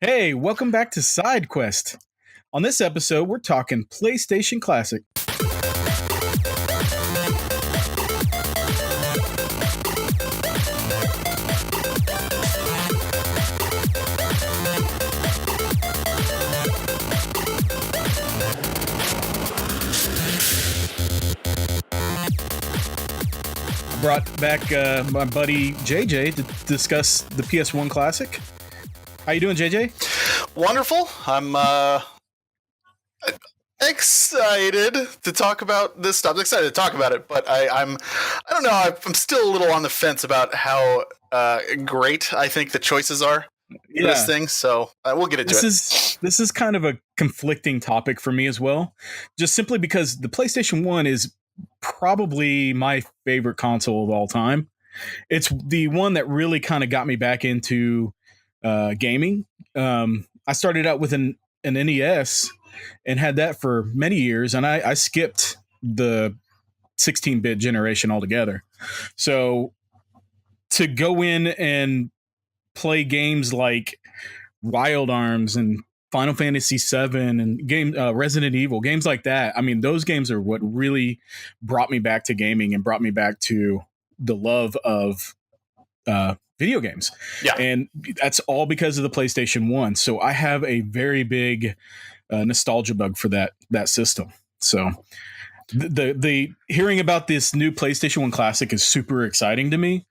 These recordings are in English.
Hey, welcome back to Side Quest. On this episode, we're talking PlayStation Classic. I brought back my buddy JJ to discuss the PS1 Classic. How you doing, JJ? Wonderful. I'm excited to talk about this stuff. I'm excited to talk about it, but I don't know. I'm still a little on the fence about how great I think the choices are for this thing. So we'll get into it. This is kind of a conflicting topic for me as well, just simply because the PlayStation 1 is probably my favorite console of all time. It's the one that really kind of got me back into gaming. I started out with an NES and had that for many years, and I skipped the 16-bit generation altogether. So to go in and play games like Wild Arms and Final Fantasy VII and Resident Evil, games like that, I mean, those games are what really brought me back to gaming and brought me back to the love of video games. Yeah. And that's all because of the PlayStation 1. So I have a very big nostalgia bug for that system. So the hearing about this new PlayStation 1 Classic is super exciting to me.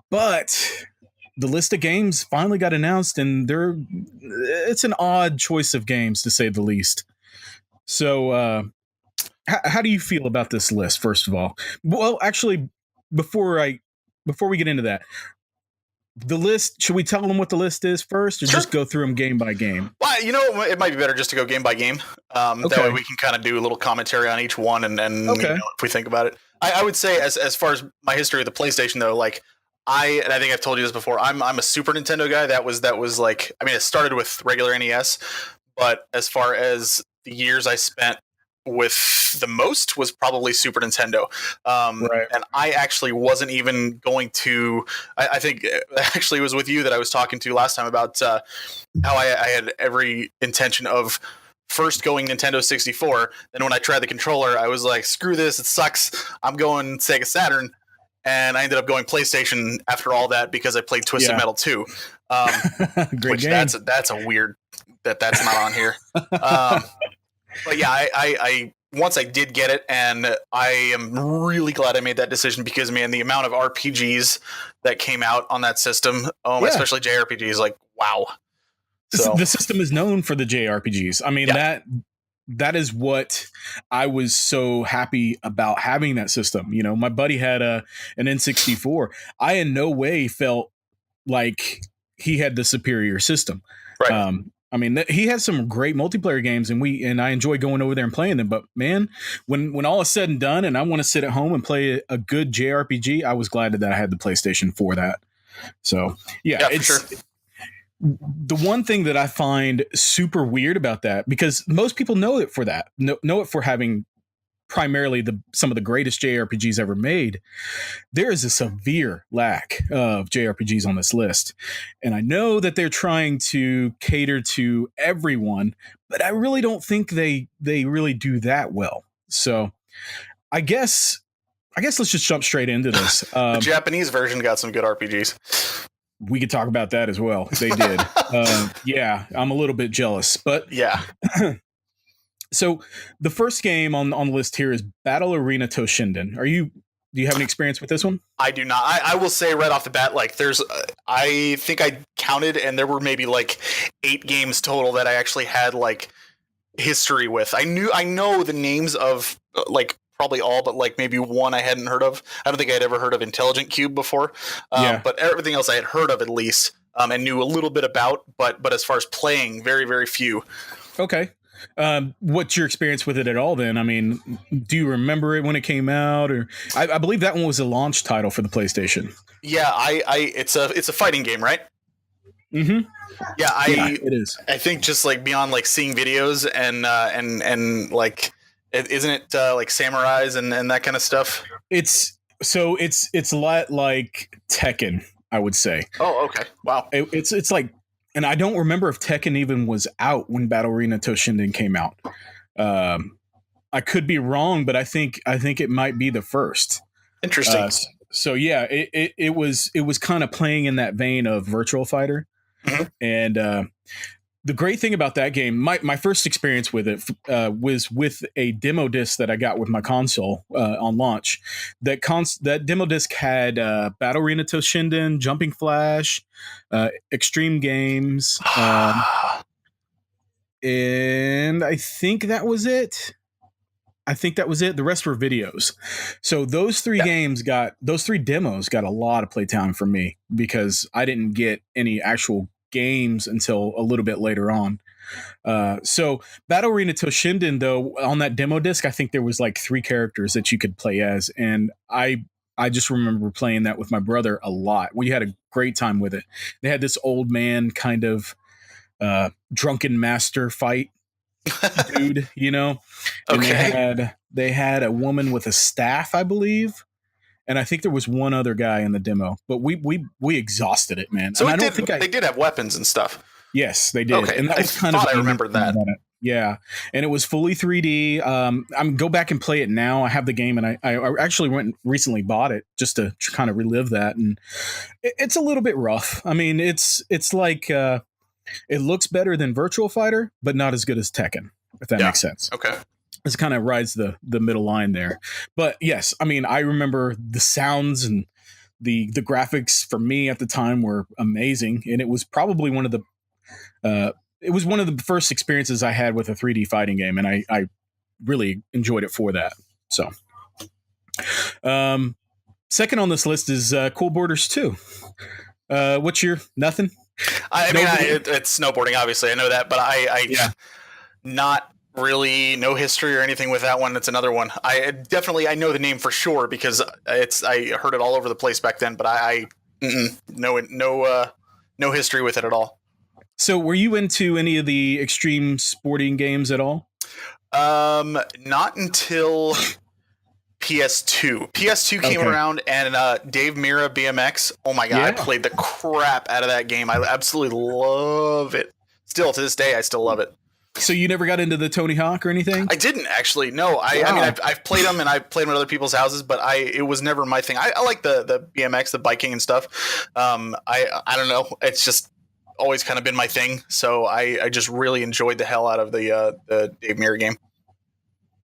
But the list of games finally got announced, and it's an odd choice of games, to say the least. So how do you feel about this list, first of all? Well, actually, before we get into that, the list, should we tell them what the list is first, or just go through them game by game? Well, it might be better just to go game by game. Okay. That way we can kind of do a little commentary on each one, and if we think about it. I would say, as far as my history of the PlayStation, though, like and I think I've told you this before, I'm a Super Nintendo guy. That was like, I mean, it started with regular NES, but as far as the years I spent with the most was probably Super Nintendo. Right. And I actually wasn't even going to, I think actually it was with you that I was talking to last time about how I had every intention of first going Nintendo 64. Then when I tried the controller, I was like, screw this, it sucks. I'm going Sega Saturn. And I ended up going PlayStation after all that because I played Twisted Metal 2. Great game. That's a weird that's not on here. But yeah, I once I did get it, and I am really glad I made that decision because, man, the amount of RPGs that came out on that system, especially JRPGs, like, wow. So the system is known for the JRPGs. I mean, that is what I was so happy about having that system. You know, my buddy had an N64. I in no way felt like he had the superior system. Right. I mean, he has some great multiplayer games, and I enjoy going over there and playing them. But man, when all is said and done, and I want to sit at home and play a good JRPG, I was glad that I had the PlayStation for that. So yeah, it's sure. The one thing that I find super weird about that, because most people know it for that, know it for having primarily some of the greatest JRPGs ever made. There is a severe lack of JRPGs on this list. And I know that they're trying to cater to everyone, but I really don't think they really do that well. So I guess let's just jump straight into this. The Japanese version got some good RPGs. We could talk about that as well. They did. Yeah, I'm a little bit jealous, but yeah. So the first game on the list here is Battle Arena Toshinden. Do you have any experience with this one? I do not. I will say right off the bat, like I think I counted, and there were maybe like 8 games total that I actually had like history with. I know the names of like probably all, but like maybe one I hadn't heard of. I don't think I'd ever heard of Intelligent Cube before. But everything else I had heard of at least, and knew a little bit about, but as far as playing, very, very few. Okay. What's your experience with it at all then? I mean, do you remember it when it came out? Or I believe that one was a launch title for the PlayStation. Yeah, it's a fighting game, right? Mm-hmm. Yeah, it is. I think just like beyond like seeing videos and like, isn't it like samurais and that kind of stuff? It's a lot like Tekken, I would say. Oh, okay. Wow. It's like and I don't remember if Tekken even was out when Battle Arena Toshinden came out. I could be wrong, but I think it might be the first. Interesting. So yeah, it was kind of playing in that vein of Virtual Fighter, Mhm. and the great thing about that game, my first experience with it was with a demo disc that I got with my console on launch. That demo disc had Battle Arena Toshinden, Jumping Flash, Extreme Games, and I think that was it. The rest were videos. So those three demos got a lot of playtime from me because I didn't get any actual games until a little bit later on. So Battle Arena Toshinden, though, on that demo disc, I think there was like 3 characters that you could play as, and I just remember playing that with my brother a lot. We had a great time with it. They had this old man kind of drunken master fight dude, and Okay. they had a woman with a staff, I believe, and I think there was one other guy in the demo, but we exhausted it, man. So And I it don't did. think I They did have weapons and stuff. yes, they did, Okay, and that I was kind of thought the I unique remembered thing that. about it. Yeah, and it was fully 3D. I'm go back and play it now. I have the game, and I actually went and recently bought it just to kind of relive that, and it's a little bit rough. I mean, it's like it looks better than Virtual Fighter, but not as good as Tekken, if that Yeah. makes sense. Okay. This kind of rides the middle line there. But yes, I mean, I remember the sounds and the graphics for me at the time were amazing, and it was probably one of the first experiences I had with a 3D fighting game, and I really enjoyed it for that. So, second on this list is Cool Borders 2. What's your nothing? I mean, it's snowboarding, obviously. I know that, but I Yeah. not really no history or anything with that one. That's another one. I know the name for sure because I heard it all over the place back then, but I no history with it at all. So, were you into any of the extreme sporting games at all? Not until PS2. PS2 came Okay. around, and Dave Mirra BMX. Oh my god, I Yeah. played the crap out of that game. I absolutely love it. Still to this day, I still love it. So you never got into the Tony Hawk or anything? I didn't actually. No, I mean, I've played them and I've played them at other people's houses, but it was never my thing. I like the BMX, the biking and stuff. I don't know. It's just always kind of been my thing. So I just really enjoyed the hell out of the Dave Mirra game.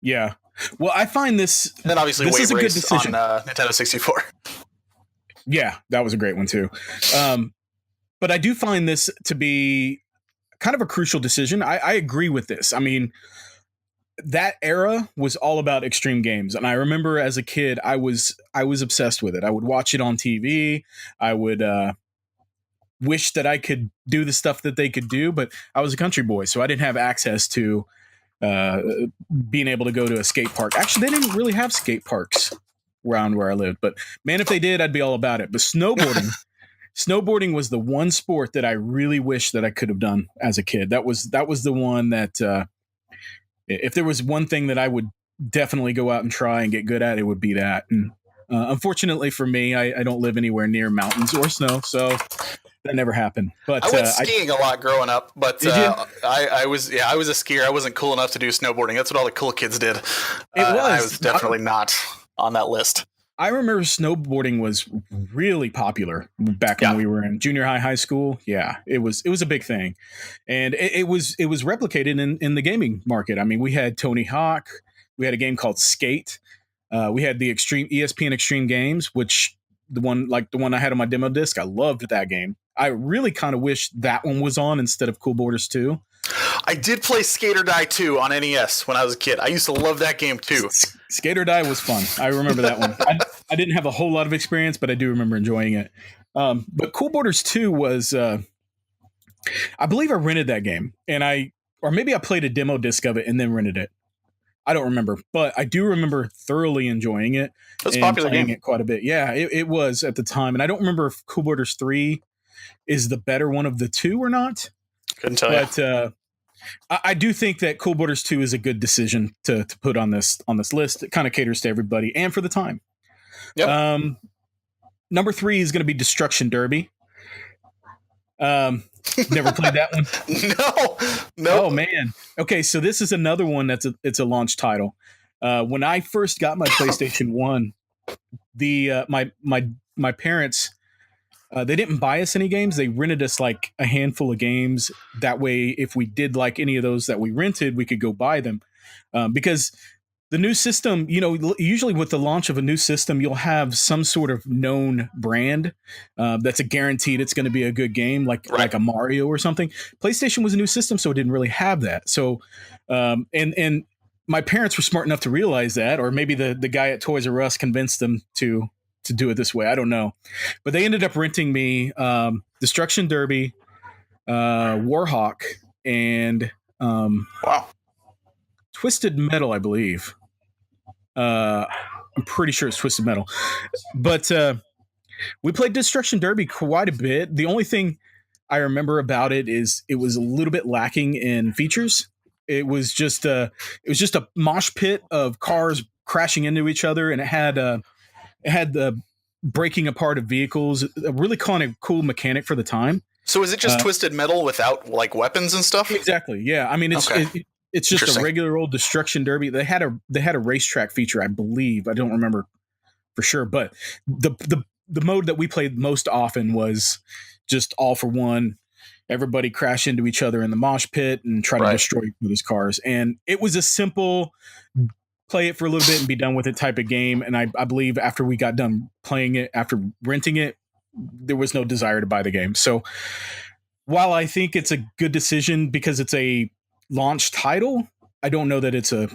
Yeah. Well, I find this. And then obviously This Wave is a good Race decision. on Nintendo 64. Yeah, that was a great one too. But I do find this to be kind of a crucial decision. I agree with this. I mean, that era was all about extreme games, and I remember as a kid, I was obsessed with it. I would watch it on TV. I would wish that I could do the stuff that they could do, but I was a country boy, so I didn't have access to being able to go to a skate park. Actually, they didn't really have skate parks around where I lived, but man, if they did, I'd be all about it. But snowboarding was the one sport that I really wish that I could have done as a kid. That was the one that if there was one thing that I would definitely go out and try and get good at, it would be that. And unfortunately for me, I don't live anywhere near mountains or snow, so that never happened. But I went skiing a lot growing up, but Did you? I was a skier. I wasn't cool enough to do snowboarding. That's what all the cool kids did. I I was definitely not on that list. I remember snowboarding was really popular back when we were in junior high school. Yeah, it was a big thing, and it was replicated in the gaming market. I mean, we had Tony Hawk, we had a game called Skate, we had the ESPN Extreme Games, which the one I had on my demo disc. I loved that game. I really kind of wish that one was on instead of Cool Borders 2. I did play Skate or Die 2 on NES when I was a kid. I used to love that game too. Skate or Die was fun. I remember that one. I didn't have a whole lot of experience, but I do remember enjoying it. But Cool Borders 2 was, I believe I rented that game, or maybe I played a demo disc of it and then rented it. I don't remember, but I do remember thoroughly enjoying it. It was a and popular playing game. it quite a bit. Yeah, it was at the time, and I don't remember if Cool Borders 3 is the better one of the two or not. Couldn't tell you. But I do think that Cool Borders 2 is a good decision to put on this list. It kind of caters to everybody and for the time. Yep. Number 3 is going to be Destruction Derby. Never played that one? No, Oh nope. man. Okay, so this is another one it's a launch title. When I first got my PlayStation 1, the my parents they didn't buy us any games. They rented us like a handful of games. That way, if we did like any of those that we rented, we could go buy them. Because the new system, usually with the launch of a new system, you'll have some sort of known brand that's a guaranteed it's going to be a good game, like Right. a Mario or something. PlayStation was a new system, so it didn't really have that. So, and my parents were smart enough to realize that, or maybe the guy at Toys R Us convinced them to do it this way. I don't know, but they ended up renting me Destruction Derby, Warhawk, and Wow. Twisted Metal, I believe. I'm pretty sure it's Twisted Metal, but we played Destruction Derby quite a bit. The only thing I remember about it is it was a little bit lacking in features. It was just a mosh pit of cars crashing into each other, and it had the breaking apart of vehicles. A really kind of cool mechanic for the time. So is it just Twisted Metal without like weapons and stuff? Exactly. Yeah. I mean, it's just a regular old Destruction Derby. They had a racetrack feature, I believe. I don't remember for sure, but the mode that we played most often was just all for one. Everybody crash into each other in the mosh pit and try to destroy each other's cars. And it was a simple play it for a little bit and be done with it type of game. And I believe after we got done playing it, after renting it, there was no desire to buy the game. So while I think it's a good decision because it's a launch title, I don't know that it's a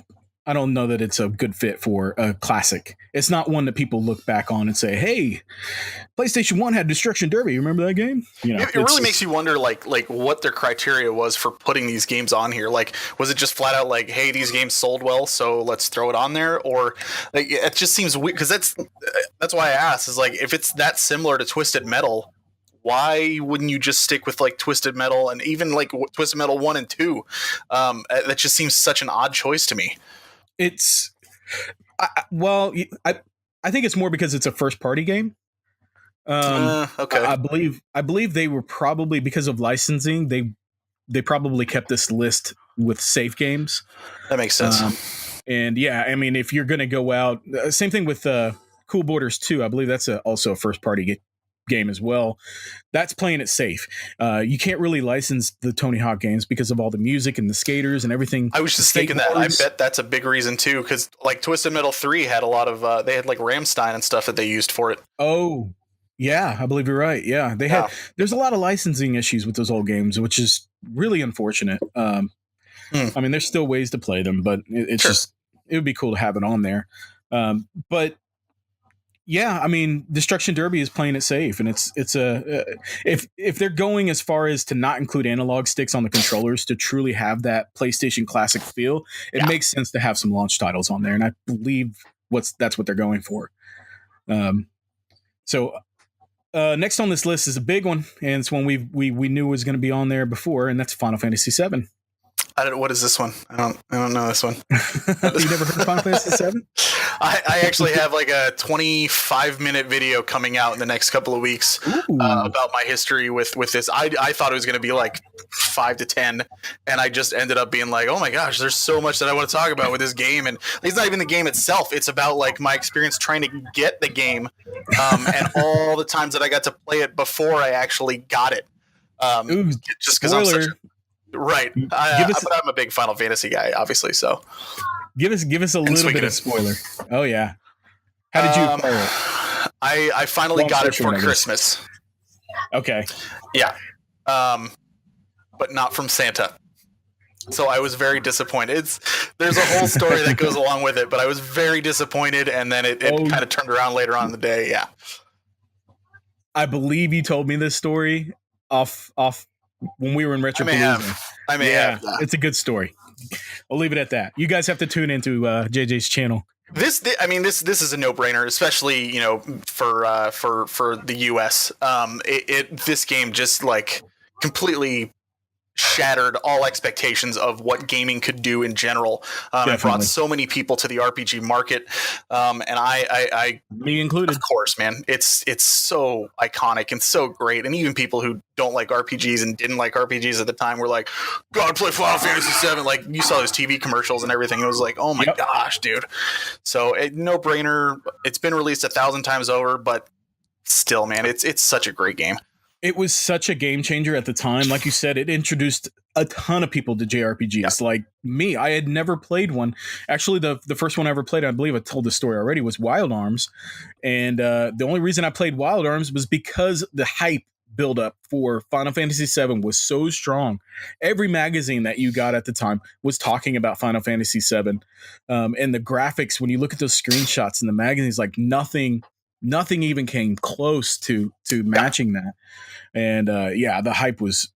good fit for a classic. It's not one that people look back on and say, "Hey, PlayStation 1 had Destruction Derby. Remember that game?" It really makes you wonder, like what their criteria was for putting these games on here. Like, was it just flat out like, "Hey, these games sold well, so let's throw it on there," or like it just seems weird because that's why I asked. Is like if it's that similar to Twisted Metal, why wouldn't you just stick with like Twisted Metal and even like Twisted Metal 1 and 2? That just seems such an odd choice to me. It's well, I think it's more because it's a first party game. Okay. I believe they were probably, because of licensing, they probably kept this list with safe games. That makes sense. And yeah, I mean, if you're going to go out, same thing with Cool Borders 2. I believe that's also a first party game as well. That's playing it safe. You can't really license the Tony Hawk games because of all the music and the skaters and everything. I was just thinking that. I bet that's a big reason too, because like Twisted Metal 3 had a lot of they had like Rammstein and stuff that they used for it. Oh yeah, I believe you're right. Yeah, there's a lot of licensing issues with those old games, which is really unfortunate. I mean, there's still ways to play them, but it's just, it would be cool to have it on there. But yeah, I mean, Destruction Derby is playing it safe, and if they're going as far as to not include analog sticks on the controllers to truly have that PlayStation Classic feel, it makes sense to have some launch titles on there, and I believe that's what they're going for. So next on this list is a big one, and it's one we knew was going to be on there before, and that's Final Fantasy VII. What is this one? I don't know this one. You never heard of Final Fantasy VII? I actually have like a 25-minute video coming out in the next couple of weeks about my history with this. I thought it was going to be like 5 to 10, and I just ended up being like, oh my gosh, there's so much that I want to talk about with this game. And it's not even the game itself. It's about like my experience trying to get the game and all the times that I got to play it before I actually got it. Just because I'm such a... Right. But I'm a big Final Fantasy guy, obviously, so... Give us a little bit of spoiler. Oh yeah. How did you acquire it? I finally got it for Christmas. Okay. Yeah. But not from Santa. So I was very disappointed. There's a whole story that goes along with it, but I was very disappointed, and then it kind of turned around later on in the day. Yeah. I believe you told me this story off when we were in Retro. I may have. It's a good story. I'll leave it at that. You guys have to tune into JJ's channel. This is a no-brainer, especially for the US. This game just like completely shattered all expectations of what gaming could do in general. It brought so many people to the RPG market, and I me included. Of course, man, it's so iconic and so great, and even people who don't like RPGs and didn't like RPGs at the time were like, "God, play Final Fantasy VII." Like, you saw those TV commercials and everything. It was like, "Oh my gosh, dude!" So, no brainer. It's been released 1,000 times over, but still, man, it's such a great game. It was such a game changer at the time. Like you said, it introduced a ton of people to JRPGs. Like me, I had never played one. Actually, the first one I ever played, I believe I told the story already, was Wild Arms. And the only reason I played Wild Arms was because the hype buildup for Final Fantasy VII was so strong. Every magazine that you got at the time was talking about Final Fantasy VII. And the graphics, when you look at those screenshots in the magazines, like nothing even came close to matching that. And the hype was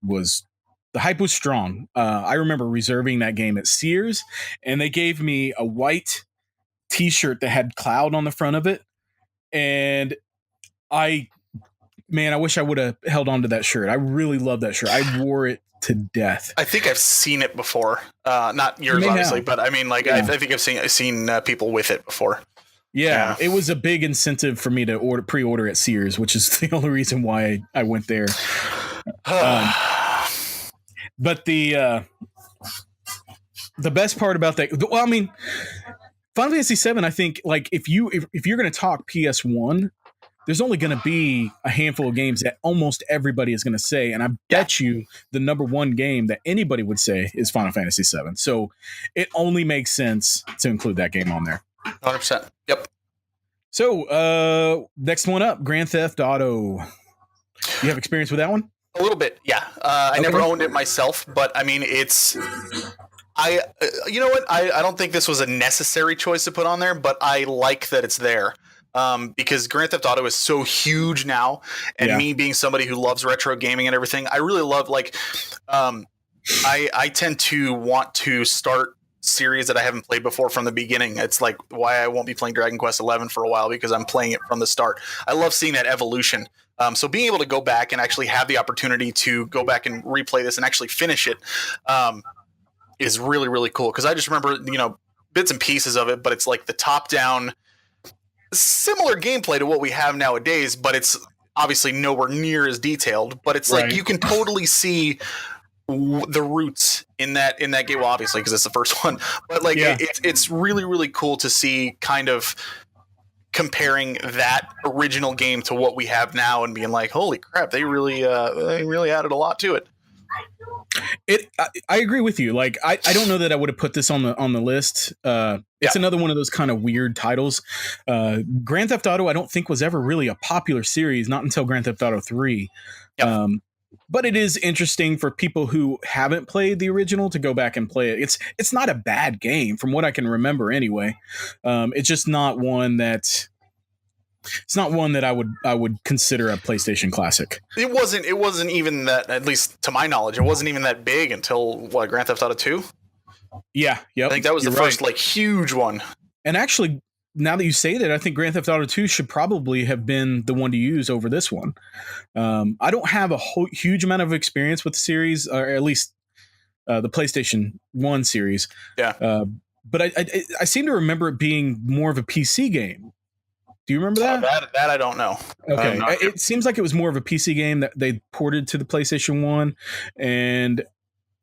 strong. I remember reserving that game at Sears, and they gave me a white T-shirt that had Cloud on the front of it, and I wish I would have held on to that shirt. I really love that shirt. I wore it to death. I think I've seen it before. Not yours, obviously, but I mean, like, I think I've seen people with it before. Yeah, it was a big incentive for me to pre-order at Sears, which is the only reason why I went there. But the best part about that, well, I mean, Final Fantasy VII, I think, like, if you're going to talk PS1, there's only going to be a handful of games that almost everybody is going to say, and I bet you the number one game that anybody would say is Final Fantasy VII. So it only makes sense to include that game on there. 100%. Yep. So, next one up, Grand Theft Auto. You have experience with that one? A little bit, yeah. I never owned it myself, but I mean, you know what? I don't think this was a necessary choice to put on there, but I like that it's there. Because Grand Theft Auto is so huge now, and me being somebody who loves retro gaming and everything, I really love, like, I tend to want to start series that I haven't played before from the beginning. It's like why I won't be playing Dragon Quest 11 for a while, because I'm playing it from the start. I love seeing that evolution. So being able to go back and actually have the opportunity to go back and replay this and actually finish it is really, really cool. Because I just remember, bits and pieces of it, but it's like the top-down, similar gameplay to what we have nowadays, but it's obviously nowhere near as detailed. But it's like you can totally see the roots in that game, well, obviously, because it's the first one, but like it's really, really cool to see kind of comparing that original game to what we have now and being like, holy crap, they really added a lot to it. I agree with you. Like, I don't know that I would have put this on the list. It's another one of those kind of weird titles. Grand Theft Auto, I don't think, was ever really a popular series, not until Grand Theft Auto 3. Yep. But it is interesting for people who haven't played the original to go back and play it. It's not a bad game from what I can remember anyway. It's just not one that I would consider a PlayStation classic. It wasn't even that, at least to my knowledge, it wasn't even that big until Grand Theft Auto 2? Yeah, yep. I think that was the first like huge one. And actually, now that you say that, I think Grand Theft Auto 2 should probably have been the one to use over this one. I don't have a huge amount of experience with the series, or at least the PlayStation 1 series. Yeah. But I seem to remember it being more of a PC game. Do you remember that? That I don't know. Okay. It seems like it was more of a PC game that they ported to the PlayStation 1, and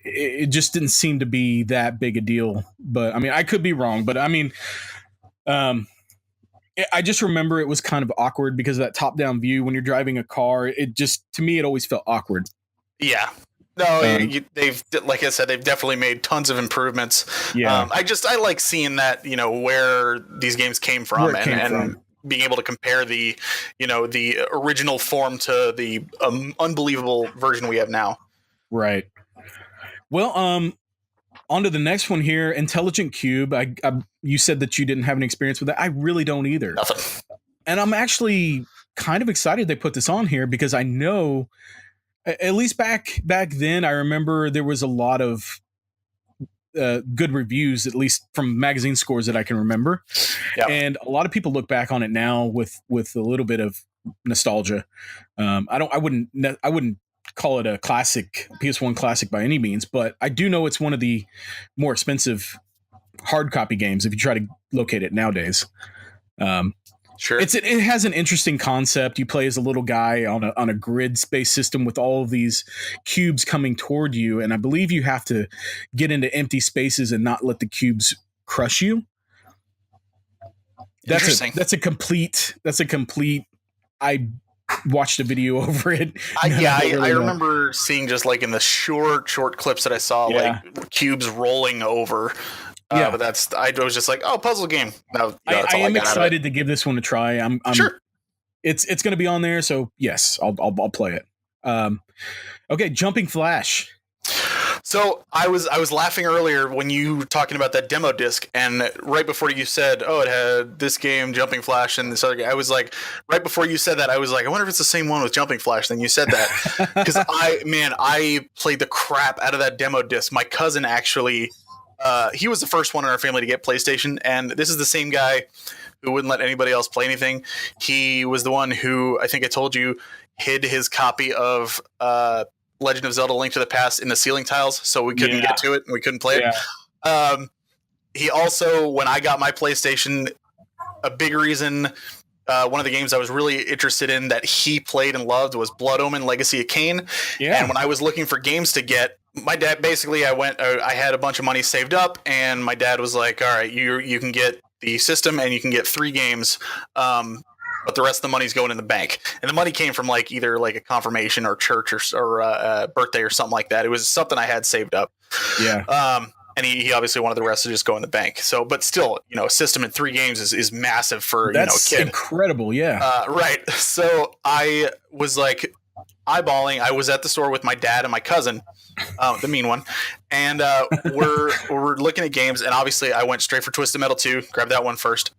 it just didn't seem to be that big a deal. But I mean, I could be wrong, but I mean, I just remember it was kind of awkward because of that top-down view when you're driving a car. It just, to me, it always felt awkward. Yeah. No, they've, like I said, they've definitely made tons of improvements. Yeah. I like seeing that, where these games came from, and being able to compare the original form to the unbelievable version we have now. Right. Well, on to the next one here, Intelligent Cube. You said that you didn't have an experience with that. I really don't either. Nothing. And I'm actually kind of excited they put this on here because I know, at least back then, I remember there was a lot of good reviews, at least from magazine scores that I can remember. Yep. And a lot of people look back on it now with a little bit of nostalgia. I wouldn't call it a classic PS1 classic by any means, but I do know it's one of the more expensive hard copy games if you try to locate it nowadays. Sure. It has an interesting concept. You play as a little guy on a grid space system with all of these cubes coming toward you, and I believe you have to get into empty spaces and not let the cubes crush you. That's a complete. I watched a video over it. I remember seeing just like in the short clips that I saw, like cubes rolling over. But I was just like, oh, puzzle game. No, I am excited to give this one a try. I'm sure it's going to be on there, so yes, I'll play it. Okay, Jumping Flash. So I was laughing earlier when you were talking about that demo disc, and right before you said, oh, it had this game, Jumping Flash, and this other game, I was like, right before you said that, I was like, I wonder if it's the same one with Jumping Flash. Then you said that, because I played the crap out of that demo disc. My cousin actually, he was the first one in our family to get PlayStation, and this is the same guy who wouldn't let anybody else play anything. He was the one who, I think I told you, hid his copy of Legend of Zelda: Link to the Past in the ceiling tiles, so we couldn't get to it and we couldn't play it. He also, when I got my PlayStation, a big reason, one of the games I was really interested in that he played and loved was Blood Omen: Legacy of Kain. And when I was looking for games to get, my dad basically, I had a bunch of money saved up, and my dad was like, all right, you can get the system and you can get 3 games, but the rest of the money's going in the bank. And the money came from like either like a confirmation or church or a birthday or something like that. It was something I had saved up. And he obviously wanted the rest to just go in the bank. So, but still, a system in 3 games is massive for a kid. Incredible. Yeah. Right. So I was like eyeballing. I was at the store with my dad and my cousin, the mean one, and we're looking at games. And obviously, I went straight for Twisted Metal 2. Grabbed that one first.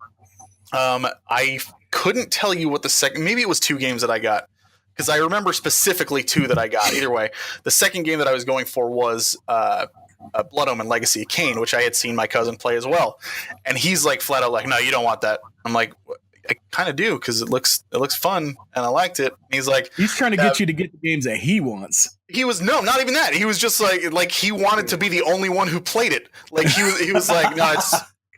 I couldn't tell you what the second. Maybe it was 2 games that I got, because I remember specifically 2 that I got. Either way, the second game that I was going for was Blood Omen: Legacy of Kain, which I had seen my cousin play as well, and he's like flat out like, no, you don't want that. I'm like, I kind of do, because it looks fun and I liked it. And he's like, he's trying to get you to get the games that he wants. He was not even that. He was just like he wanted to be the only one who played it. Like he was like, no,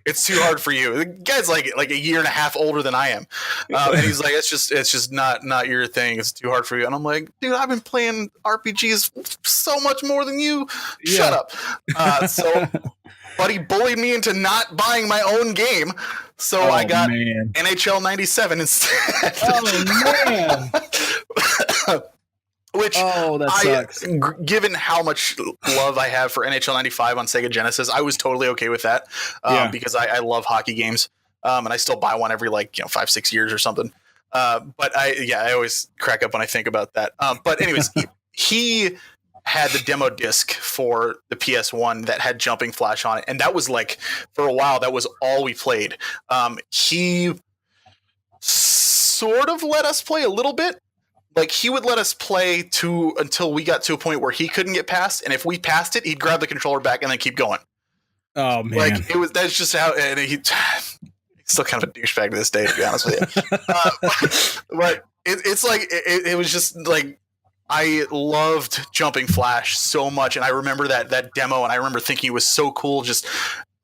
it's too hard for you. The guy's like a year and a half older than I am, and he's like, it's just not your thing. It's too hard for you. And I'm like, dude, I've been playing RPGs so much more than you. Shut up. So, but he bullied me into not buying my own game, so I got NHL 97 instead. Oh man. Which, that sucks. Given how much love I have for NHL 95 on Sega Genesis, I was totally okay with that, because I love hockey games, and I still buy one every 5-6 years or something. But I always crack up when I think about that. But anyways, he had the demo disc for the PS1 that had Jumping Flash on it, and that was like, for a while, that was all we played. He sort of let us play a little bit. Like, he would let us play until we got to a point where he couldn't get past, and if we passed it, he'd grab the controller back and then keep going. Oh man! That's just how. And he's still kind of a douchebag to this day, to be honest with you. But it's like it was just like, I loved Jumping Flash so much, and I remember that demo, and I remember thinking it was so cool. Just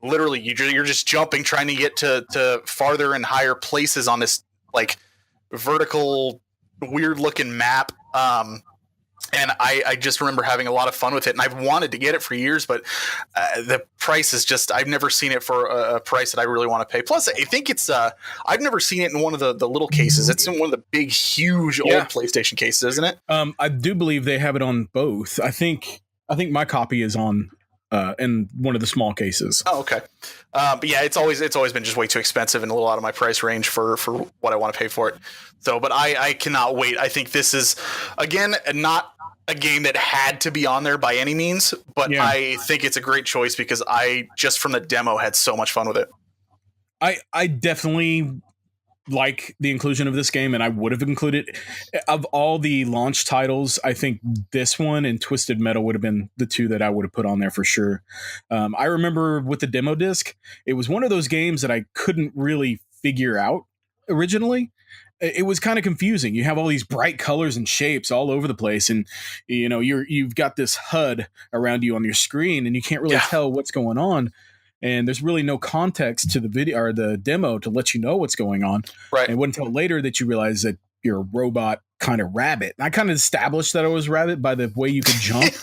literally, you're just jumping, trying to get to farther and higher places on this like vertical, weird looking map, and I just remember having a lot of fun with it, and I've wanted to get it for years, but the price is just, I've never seen it for a price that I really want to pay. Plus, I think it's I've never seen it in one of the little cases. It's in one of the big, huge old PlayStation cases, isn't it? I do believe they have it on both. I think my copy is on in one of the small cases. Oh, okay. But yeah, it's always been just way too expensive and a little out of my price range for what I want to pay for it. So, but I cannot wait. I think this is, again, not a game that had to be on there by any means, but I think it's a great choice because I just from the demo had so much fun with it. I definitely like the inclusion of this game, and I would have included, of all the launch titles, I think this one and Twisted Metal would have been the 2 that I would have put on there for sure. I remember with the demo disc, it was one of those games that I couldn't really figure out originally, it was kind of confusing. You have all these bright colors and shapes all over the place, and you've got this HUD around you on your screen, and you can't really tell what's going on. And there's really no context to the video or the demo to let you know what's going on. Right. And it wasn't until later that you realize that you're a robot kind of rabbit. And I kind of established that I was rabbit by the way you could jump,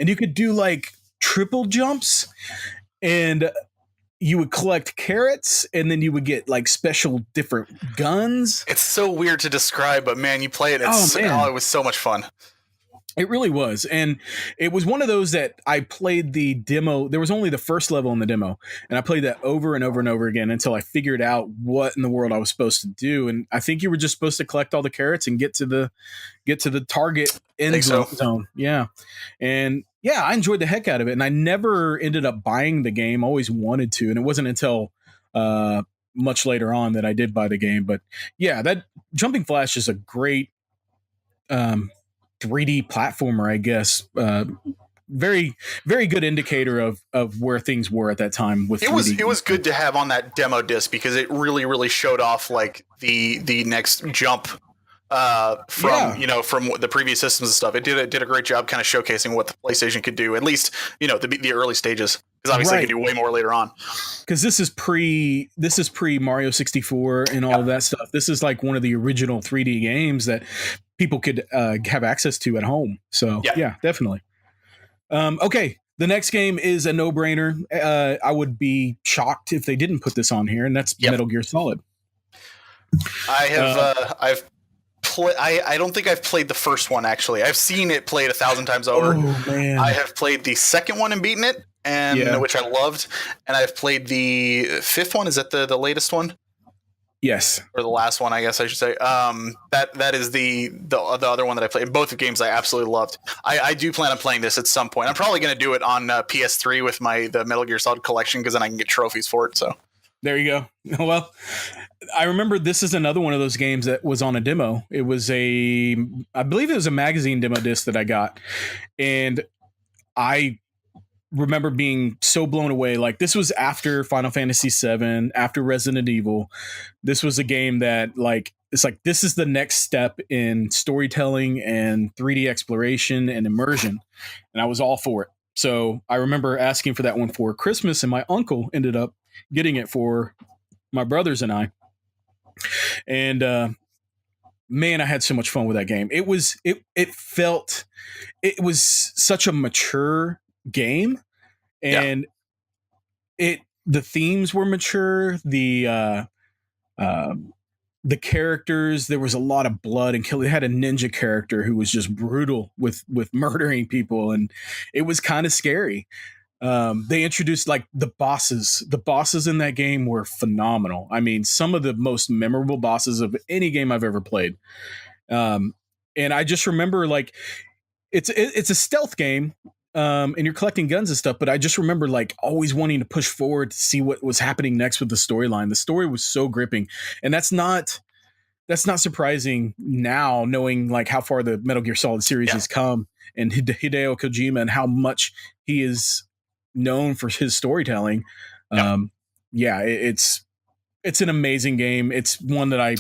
and you could do like triple jumps, and you would collect carrots, and then you would get like special different guns. It's so weird to describe, but man, you play it. It was so much fun. It really was. And it was one of those that I played the demo. There was only the first level in the demo, and I played that over and over and over again until I figured out what in the world I was supposed to do. And I think you were just supposed to collect all the carrots and get to the target end zone. Yeah. And yeah, I enjoyed the heck out of it. And I never ended up buying the game. Always wanted to. And it wasn't until much later on that I did buy the game. But yeah, that Jumping Flash is a great 3D platformer, I guess. Very, very good indicator of where things were at that time. With it was good to have on that demo disc because it really showed off like the next jump from the previous systems and stuff. It did a great job kind of showcasing what the PlayStation could do, at least the early stages, because obviously it can do way more later on. Because this is pre Mario 64 and all of that stuff. This is like one of the original 3D games that people could have access to at home. So yeah definitely. Okay, the next game is a no-brainer. I would be shocked if they didn't put this on here, and that's Metal Gear Solid. I have I don't think I've played the first one, actually. I've seen it played 1,000 times over. Oh, man. I have played the second one and beaten it, which I loved. And I've played the fifth one. Is that the latest one? Yes. Or the last one, I guess I should say. That is the other one that I played. Both of games I absolutely loved. I do plan on playing this at some point. I'm probably going to do it on PS3 with the Metal Gear Solid collection, because then I can get trophies for it. So there you go. Well, I remember this is another one of those games that was on a demo. It was I believe it was a magazine demo disc that I got. And I remember being so blown away. Like, this was after Final Fantasy VII, after Resident Evil. This was a game that it's like, this is the next step in storytelling and 3D exploration and immersion. And I was all for it. So I remember asking for that one for Christmas, and my uncle ended up getting it for my brothers and I. And man, I had so much fun with that game. It was such a mature game, and the themes were mature. The characters, there was a lot of blood and killing. They had a ninja character who was just brutal with murdering people, and it was kind of scary. They introduced like the bosses. The bosses in that game were phenomenal. I mean, some of the most memorable bosses of any game I've ever played. And I just remember, like, it's a stealth game, and you're collecting guns and stuff. But I just remember like always wanting to push forward to see what was happening next with the storyline. The story was so gripping, and that's not surprising now, knowing like how far the Metal Gear Solid series has come, and Hideo Kojima and how much he is known for his storytelling. It's an amazing game. It's one that I'm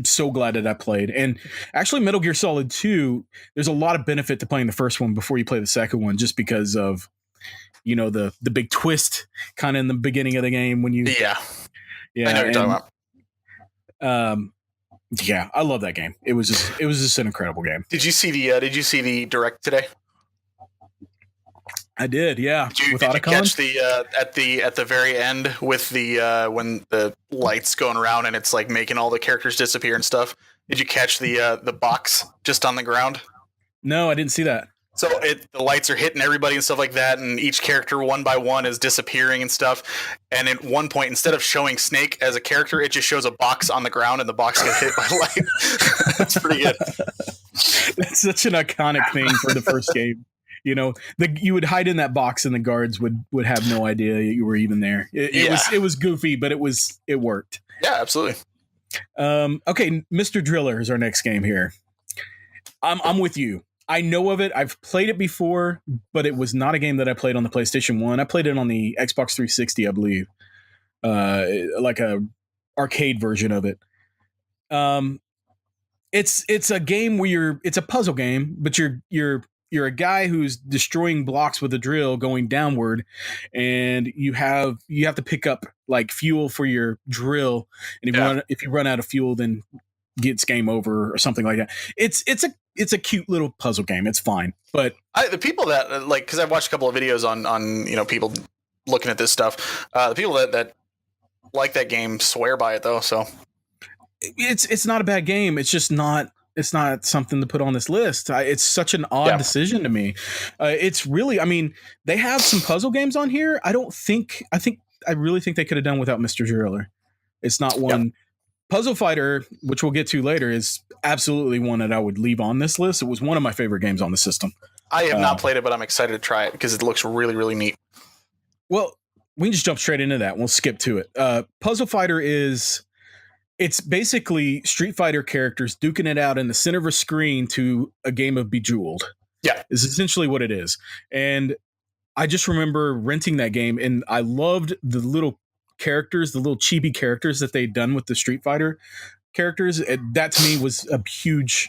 so glad that I played. And actually, Metal Gear Solid 2, there's a lot of benefit to playing the first one before you play the second one, just because of the big twist kind of in the beginning of the game when you I know what you're talking about. I love that game. It was just an incredible game. Did you see the direct today? I did, yeah. Did you catch the at the very end with the when the lights going around and it's like making all the characters disappear and stuff? Did you catch the box just on the ground? No, I didn't see that. So the lights are hitting everybody and stuff like that, and each character one by one is disappearing and stuff. And at one point, instead of showing Snake as a character, it just shows a box on the ground, and the box gets hit by light. That's pretty good. That's such an iconic thing for the first game. You would hide in that box, and the guards would have no idea you were even there. It was goofy, but it worked. Yeah, absolutely. Okay, Mr. Driller is our next game here. I'm with you. I know of it. I've played it before, but it was not a game that I played on the PlayStation 1. I played it on the Xbox 360, I believe. Like a arcade version of it. it's a game where it's a puzzle game, but you're a guy who's destroying blocks with a drill going downward, and you have to pick up like fuel for your drill, and Yeah. if you run out of fuel, then gets game over or something like that. It's a cute little puzzle game. It's fine, but The people that like, because I've watched a couple of videos on people looking at this stuff. The people that like that game swear by it though. So it's not a bad game. It's just not. It's not something to put on this list. It's such an odd decision to me. It's really. I mean, they have some puzzle games on here. I don't think. I really think they could have done without Mr. Driller. It's not one. Yep. Puzzle Fighter, which we'll get to later, is absolutely one that I would leave on this list. It was one of my favorite games on the system. I have not played it, but I'm excited to try it because it looks really, really neat. Well, we can just jump straight into that. We'll skip to it. Puzzle Fighter it's basically Street Fighter characters duking it out in the center of a screen to a game of Bejeweled. Yeah. Is essentially what it is. And I just remember renting that game, and I loved the little characters, the little chibi characters that they'd done with the Street Fighter characters. That to me was a huge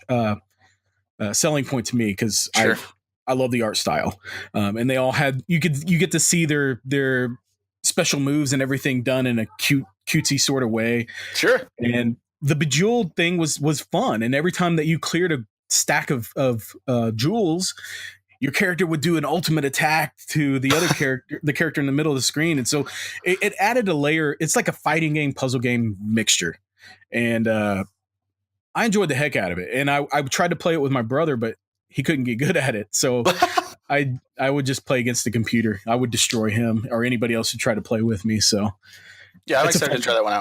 selling point to me because Sure. I love the art style, and they all had you get to see their special moves and everything done in a cutesy sort of way. Sure. And the Bejeweled thing was fun, and every time that you cleared a stack of jewels, your character would do an ultimate attack to the other character, the character in the middle of the screen. And so it added a layer. It's like a fighting game, puzzle game mixture. And I enjoyed the heck out of it. And I tried to play it with my brother, but he couldn't get good at it. So I would just play against the computer. I would destroy him or anybody else who tried to play with me. So yeah, I'm excited to try that one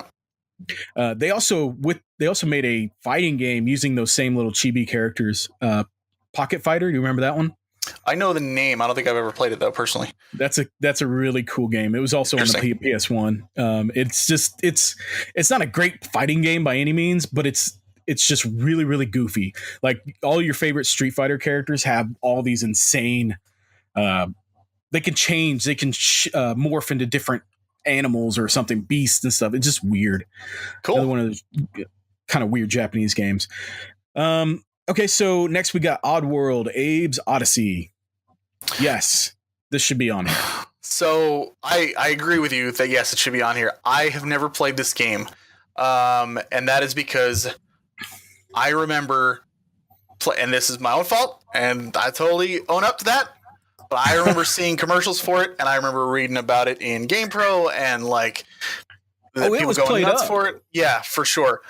out. They also made a fighting game using those same little chibi characters. Pocket Fighter. Do you remember that one? I know the name. I don't think I've ever played it though, personally. That's a really cool game. It was also on the PS1. It's not a great fighting game by any means, but it's just really, really goofy. Like all your favorite Street Fighter characters have all these insane. They can change. They can morph into different animals or something, beasts and stuff. It's just weird. Cool. Another one of those kind of weird Japanese games. Okay, so next we got Oddworld, Abe's Odyssey. Yes, this should be on here. So I agree with you that yes, it should be on here. I have never played this game, and that is because I remember, and this is my own fault, and I totally own up to that. But I remember seeing commercials for it, and I remember reading about it in GamePro, and like people going nuts for it. Yeah, for sure.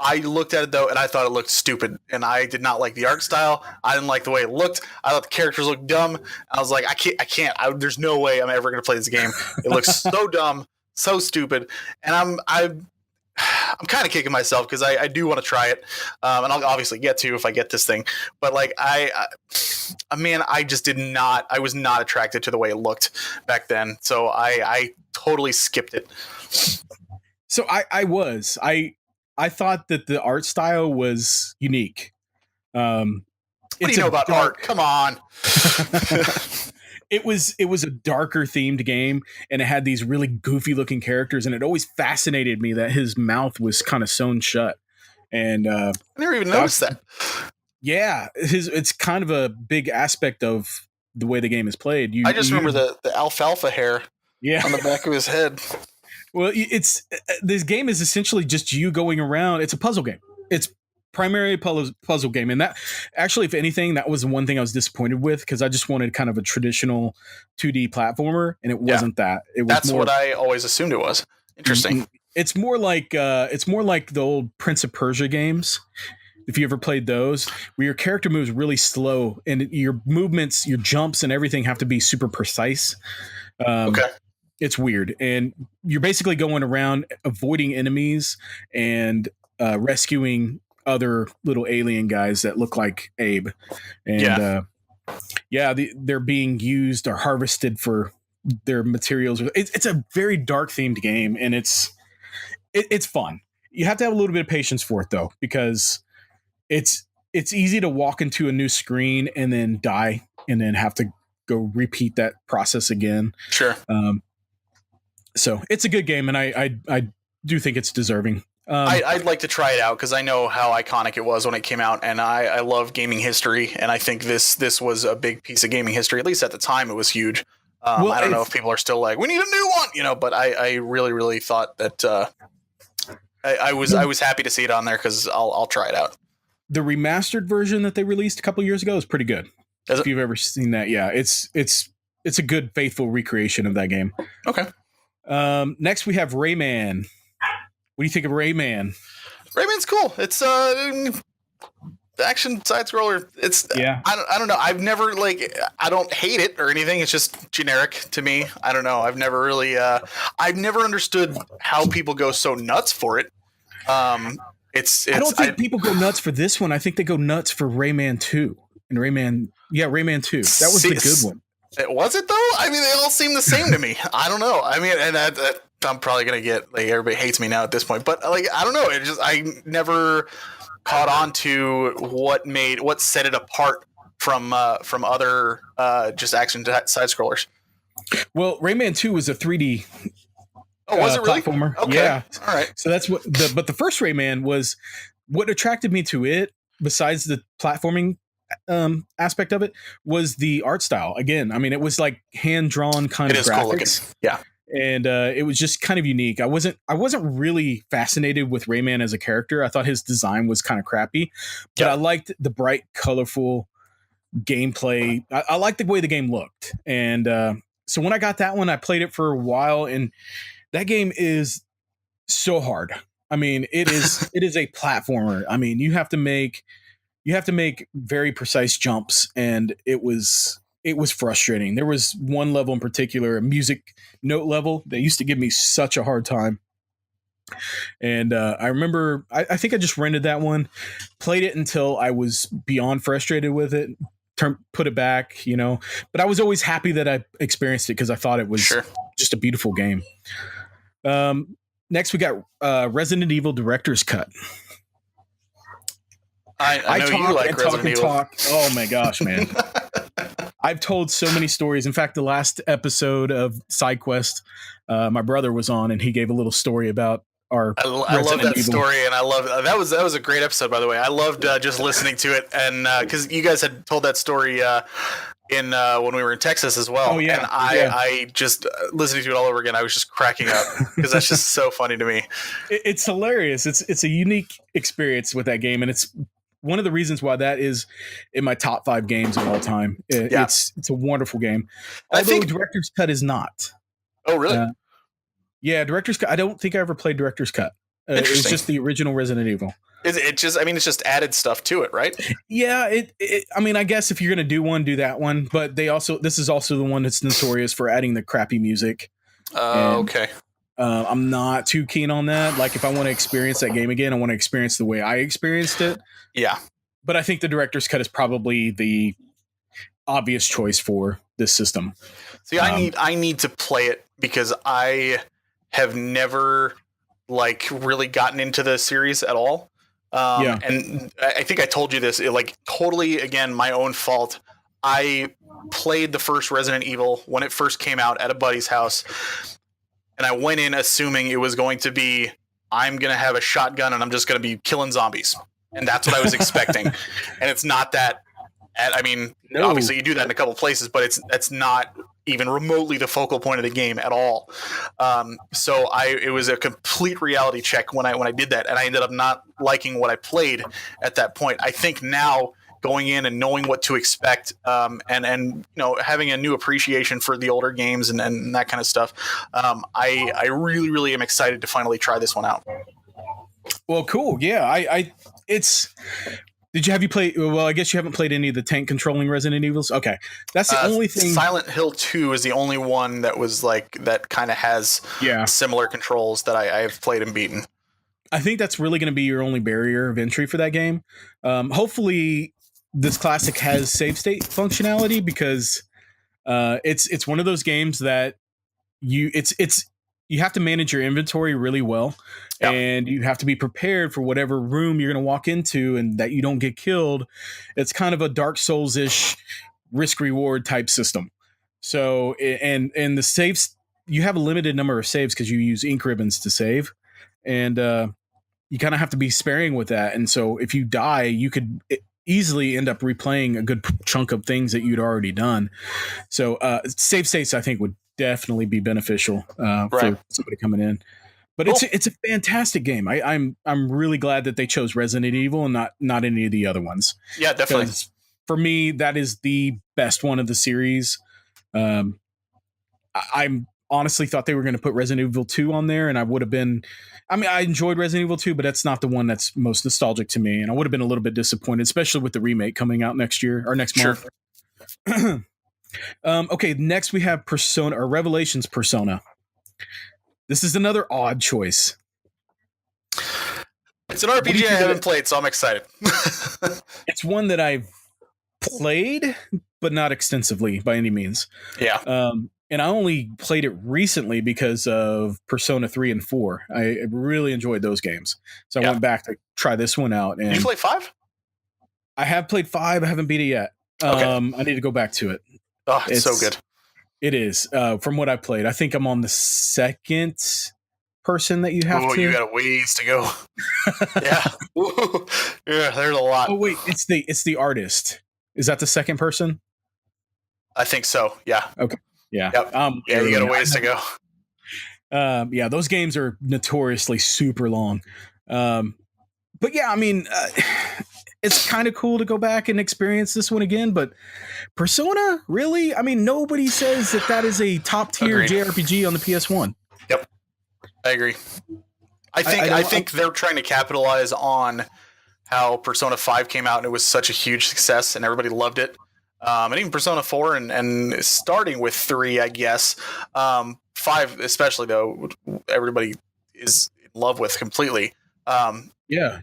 I looked at it though, and I thought it looked stupid, and I did not like the art style. I didn't like the way it looked. I thought the characters looked dumb. I was like, I can't. There's no way I'm ever going to play this game. It looks so dumb, so stupid, and I'm kind of kicking myself because I do want to try it, and I'll obviously get to if I get this thing. But like I just did not. I was not attracted to the way it looked back then, so I totally skipped it. So I thought that the art style was unique. What do you know about art? Come on. It was a darker themed game, and it had these really goofy looking characters, and it always fascinated me that his mouth was kind of sewn shut. And I never even noticed that. Yeah, it's kind of a big aspect of the way the game is played. I just remember the alfalfa hair on the back of his head. Well, this game is essentially just you going around. It's a puzzle game. It's primarily a puzzle game. And that actually, if anything, that was the one thing I was disappointed with because I just wanted kind of a traditional 2D platformer, and it wasn't that. It was That's what I always assumed it was. Interesting. It's more like the old Prince of Persia games. If you ever played those, where your character moves really slow and your movements, your jumps and everything have to be super precise. Okay. It's weird. And you're basically going around avoiding enemies and rescuing other little alien guys that look like Abe. And they're being used or harvested for their materials. It's a very dark themed game, and it's fun. You have to have a little bit of patience for it though, because it's easy to walk into a new screen and then die and then have to go repeat that process again. Sure. So it's a good game, and I do think it's deserving I'd like to try it out because I know how iconic it was when it came out, and I love gaming history, and I think this was a big piece of gaming history. At least at the time, it was huge. Well, I don't know if people are still like, we need a new one, but I really, really thought that I was happy to see it on there because I'll try it out. the remastered version that they released a couple years ago is pretty good. If you've ever seen that, yeah, it's a good, faithful recreation of that game. Okay. Next, we have Rayman. What do you think of Rayman? Rayman's cool. It's action side scroller. It's I don't know. I've never I don't hate it or anything. It's just generic to me. I don't know. I've never really I've never understood how people go so nuts for it. It's I don't think people go nuts for this one. I think they go nuts for Rayman 2 and Rayman 2. That was the good one. Was it though? I mean, they all seem the same to me. I don't know. I mean, and I'm probably gonna get everybody hates me now at this point, but I don't know. It just I never caught on to what set it apart from other just action side scrollers. Well, Rayman 2 was a 3D was it really? platformer. Okay. Yeah. All right. So that's but the first Rayman was what attracted me to it, besides the platforming aspect of it, was the art style. Again, I mean, it was like hand-drawn kind of graphics. Cool looking. Yeah. And it was just kind of unique. I wasn't really fascinated with Rayman as a character. I thought his design was kind of crappy, but I liked the bright, colorful gameplay. I liked the way the game looked. And so when I got that one, I played it for a while, and that game is so hard. I mean, it is a platformer. I mean, you have to make very precise jumps, and it was frustrating. There was one level in particular, a music note level, that used to give me such a hard time. And I remember, I think I just rented that one, played it until I was beyond frustrated with it, put it back, But I was always happy that I experienced it because I thought it was just a beautiful game. Next, we got Resident Evil Director's Cut. I know you like Resident Evil. Oh my gosh, man. I've told so many stories. In fact, the last episode of SideQuest, my brother was on, and he gave a little story about our. I love that story, and I love that was a great episode, by the way. I loved just listening to it, and because you guys had told that story in when we were in Texas as well. Oh yeah, and I just listening to it all over again. I was just cracking up because that's just so funny to me. It's hilarious. It's a unique experience with that game, and it's one of the reasons why that is in my top 5 games of all time. It's a wonderful game. Although Director's Cut is not. Oh, really? Yeah, Director's Cut. I don't think I ever played Director's Cut. It's just the original Resident Evil. It just, I mean, it's just added stuff to it, right? Yeah, I mean, I guess if you're going to do one, do that one. But this is also the one that's notorious for adding the crappy music. Okay. I'm not too keen on that. Like, if I want to experience that game again, I want to experience the way I experienced it. Yeah. But I think the Director's Cut is probably the obvious choice for this system. See, I need to play it because I have never really gotten into the series at all. And I think I told you this, totally, again, my own fault. I played the first Resident Evil when it first came out at a buddy's house, and I went in assuming it was going to be, I'm going to have a shotgun and I'm just going to be killing zombies. And that's what I was expecting. And it's not that. I mean, obviously you do that in a couple places, but that's not even remotely the focal point of the game at all. So it was a complete reality check when I did that, and I ended up not liking what I played at that point. I think now, going in and knowing what to expect, and having a new appreciation for the older games and that kind of stuff, I really, really am excited to finally try this one out. Well, cool. Yeah, have you played? Well, I guess you haven't played any of the tank controlling Resident Evils. Okay, that's the only thing. Silent Hill 2 is the only one that was that kind of has similar controls that I've played and beaten. I think that's really going to be your only barrier of entry for that game. Hopefully, this classic has save state functionality, because it's one of those games that you have to manage your inventory really well. And you have to be prepared for whatever room you're going to walk into, and that you don't get killed. It's kind of a Dark Souls-ish risk reward type system. So, and the saves, you have a limited number of saves because you use ink ribbons to save. And you kind of have to be sparing with that. And so if you die, you could easily end up replaying a good chunk of things that you'd already done. So save states, I think, would definitely be beneficial for somebody coming in. But cool. It's a fantastic game. I'm really glad that they chose Resident Evil and not any of the other ones. Yeah, definitely. For me, that is the best one of the series. I honestly thought they were going to put Resident Evil 2 on there, and I would have been. I mean, I enjoyed Resident Evil 2, but that's not the one that's most nostalgic to me, and I would have been a little bit disappointed, especially with the remake coming out next year or next month. Okay, next we have Persona or Revelations Persona. This is another odd choice. It's an RPG I haven't played, so I'm excited. It's one that I've played, but not extensively by any means. Yeah. And I only played it recently because of Persona 3 and 4. I really enjoyed those games. So I went back to try this one out. And did you play 5? I have played 5. I haven't beat it yet. Okay. I need to go back to it. Oh, it's so good. It is. From what I played, I think I'm on the second person that you have to. Oh, you got a ways to go. Yeah. Yeah, there's a lot. Oh, wait. It's the artist. Is that the second person? I think so. Yeah. Okay. Yeah. Yep. Yeah, you got a ways to go. Yeah, those games are notoriously super long. But yeah, I mean, it's kind of cool to go back and experience this one again. But Persona, really? I mean, nobody says that is a top tier JRPG on the PS1. Yep, I agree. I think they're trying to capitalize on how Persona 5 came out and it was such a huge success and everybody loved it. And even Persona 4 and starting with 3, I guess. 5 especially, though, everybody is in love with completely. Yeah.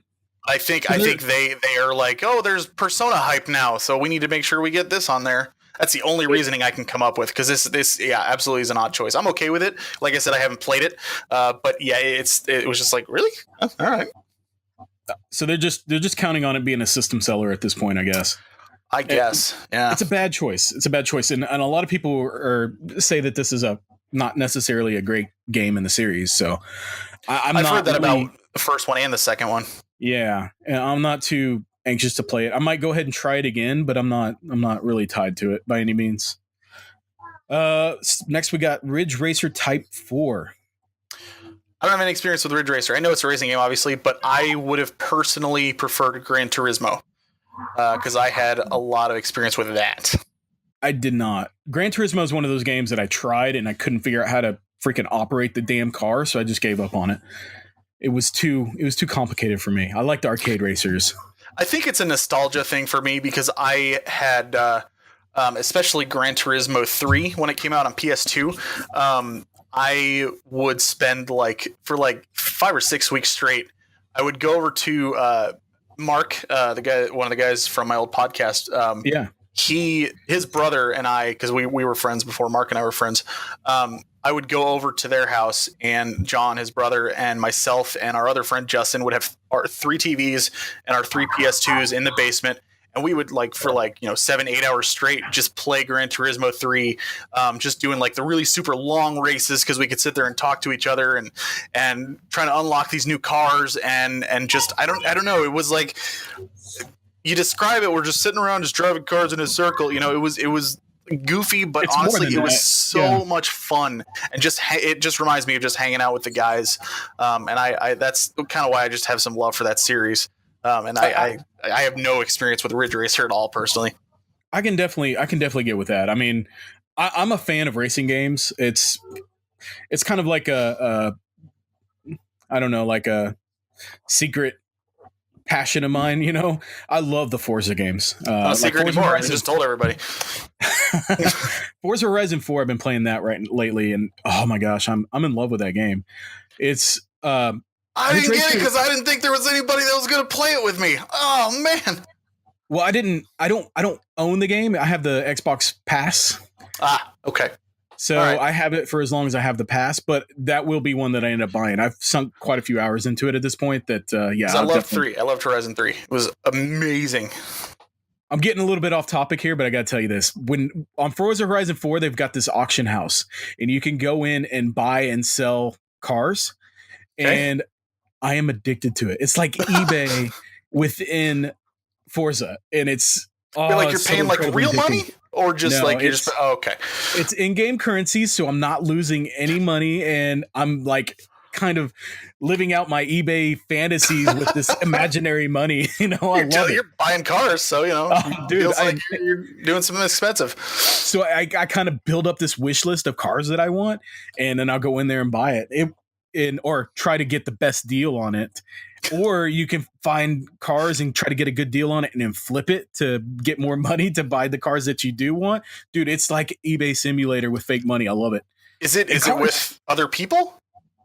I think they are like, oh, there's Persona hype now, so we need to make sure we get this on there. That's the only reasoning I can come up with, because this absolutely is an odd choice. I'm okay with it. Like I said, I haven't played it, but yeah, it was just like, really? Oh, all right. So they're just counting on it being a system seller at this point, I guess. Yeah. It's a bad choice. And a lot of people say that this is not necessarily a great game in the series. So I've heard that about the first one and the second one. Yeah, and I'm not too anxious to play it. I might go ahead and try it again, but I'm not really tied to it by any means. Next we got Ridge Racer Type 4. I don't have any experience with Ridge Racer. I know it's a racing game, obviously, but I would have personally preferred Gran Turismo because I had a lot of experience with that. I did not. Gran Turismo is one of those games that I tried and I couldn't figure out how to freaking operate the damn car, so I just gave up on it. It was too complicated for me. I liked arcade racers. I think it's a nostalgia thing for me because I had, especially Gran Turismo 3 when it came out on PS2. I would spend for 5 or 6 weeks straight. I would go over to Mark, one of the guys from my old podcast. His brother and I, because we were friends before Mark and I were friends. I would go over to their house, and John, his brother, and myself and our other friend Justin would have our 3 TVs and our 3 PS2s in the basement, and we would 7-8 hours straight just play Gran Turismo 3, just doing the really super long races because we could sit there and talk to each other and trying to unlock these new cars and just I don't know, it was like you describe it, we're just sitting around just driving cars in a circle, it was goofy, but it's honestly it was so much fun, and it just reminds me of just hanging out with the guys, and I that's kind of why I just have some love for that series, and I have no experience with Ridge Racer at all personally. I can definitely get with that. I mean, I'm a fan of racing games. It's kind of like a secret passion of mine, I love the Forza games. Not a secret anymore. I just told everybody. Forza Horizon 4, I've been playing that lately, and oh my gosh, I'm in love with that game. It's I didn't get it because I didn't think there was anybody that was going to play it with me. Oh man. Well, I don't own the game. I have the Xbox Pass. Okay. So right. I have it for as long as I have the pass, but that will be one that I end up buying. I've sunk quite a few hours into it at this point. I loved 3. I loved Horizon 3. It was amazing. I'm getting a little bit off topic here, but I got to tell you this. When on Forza Horizon 4, they've got this auction house, and you can go in and buy and sell cars. Okay. And I am addicted to it. It's like eBay within Forza, and it's You're like you're so paying like incredibly real addicting. money, or just No, like you're just okay. It's in-game currency, so I'm not losing any money, and I'm like kind of living out my eBay fantasies with this imaginary money. I love it. You're buying cars, so Dude, feels like you're doing something expensive. So I kind of build up this wish list of cars that I want, and then I'll go in there and buy it. Or try to get the best deal on it. Or you can find cars and try to get a good deal on it and then flip it to get more money to buy the cars that you do want. Dude, it's like eBay Simulator with fake money. I love it. Is it with other people?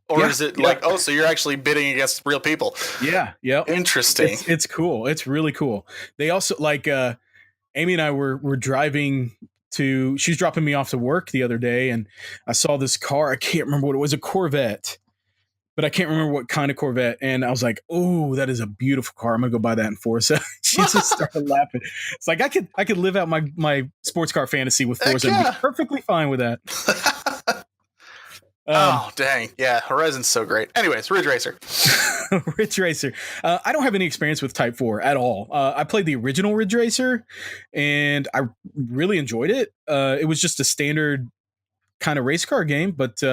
Or is it like, so you're actually bidding against real people? Yeah. Yeah. Interesting. It's cool. It's really cool. They also like Amy and I were driving she's dropping me off to work the other day, and I saw this car. I can't remember what it was, a Corvette. But I can't remember what kind of Corvette. And I was like, oh, that is a beautiful car. I'm going to go buy that in Forza. She just started laughing. It's like, I could live out my sports car fantasy with Forza and be perfectly fine with that. Oh, dang. Yeah, Horizon's so great. Anyways, Ridge Racer. Ridge Racer. I don't have any experience with Type 4 at all. I played the original Ridge Racer, and I really enjoyed it. It was just a standard kind of race car game, but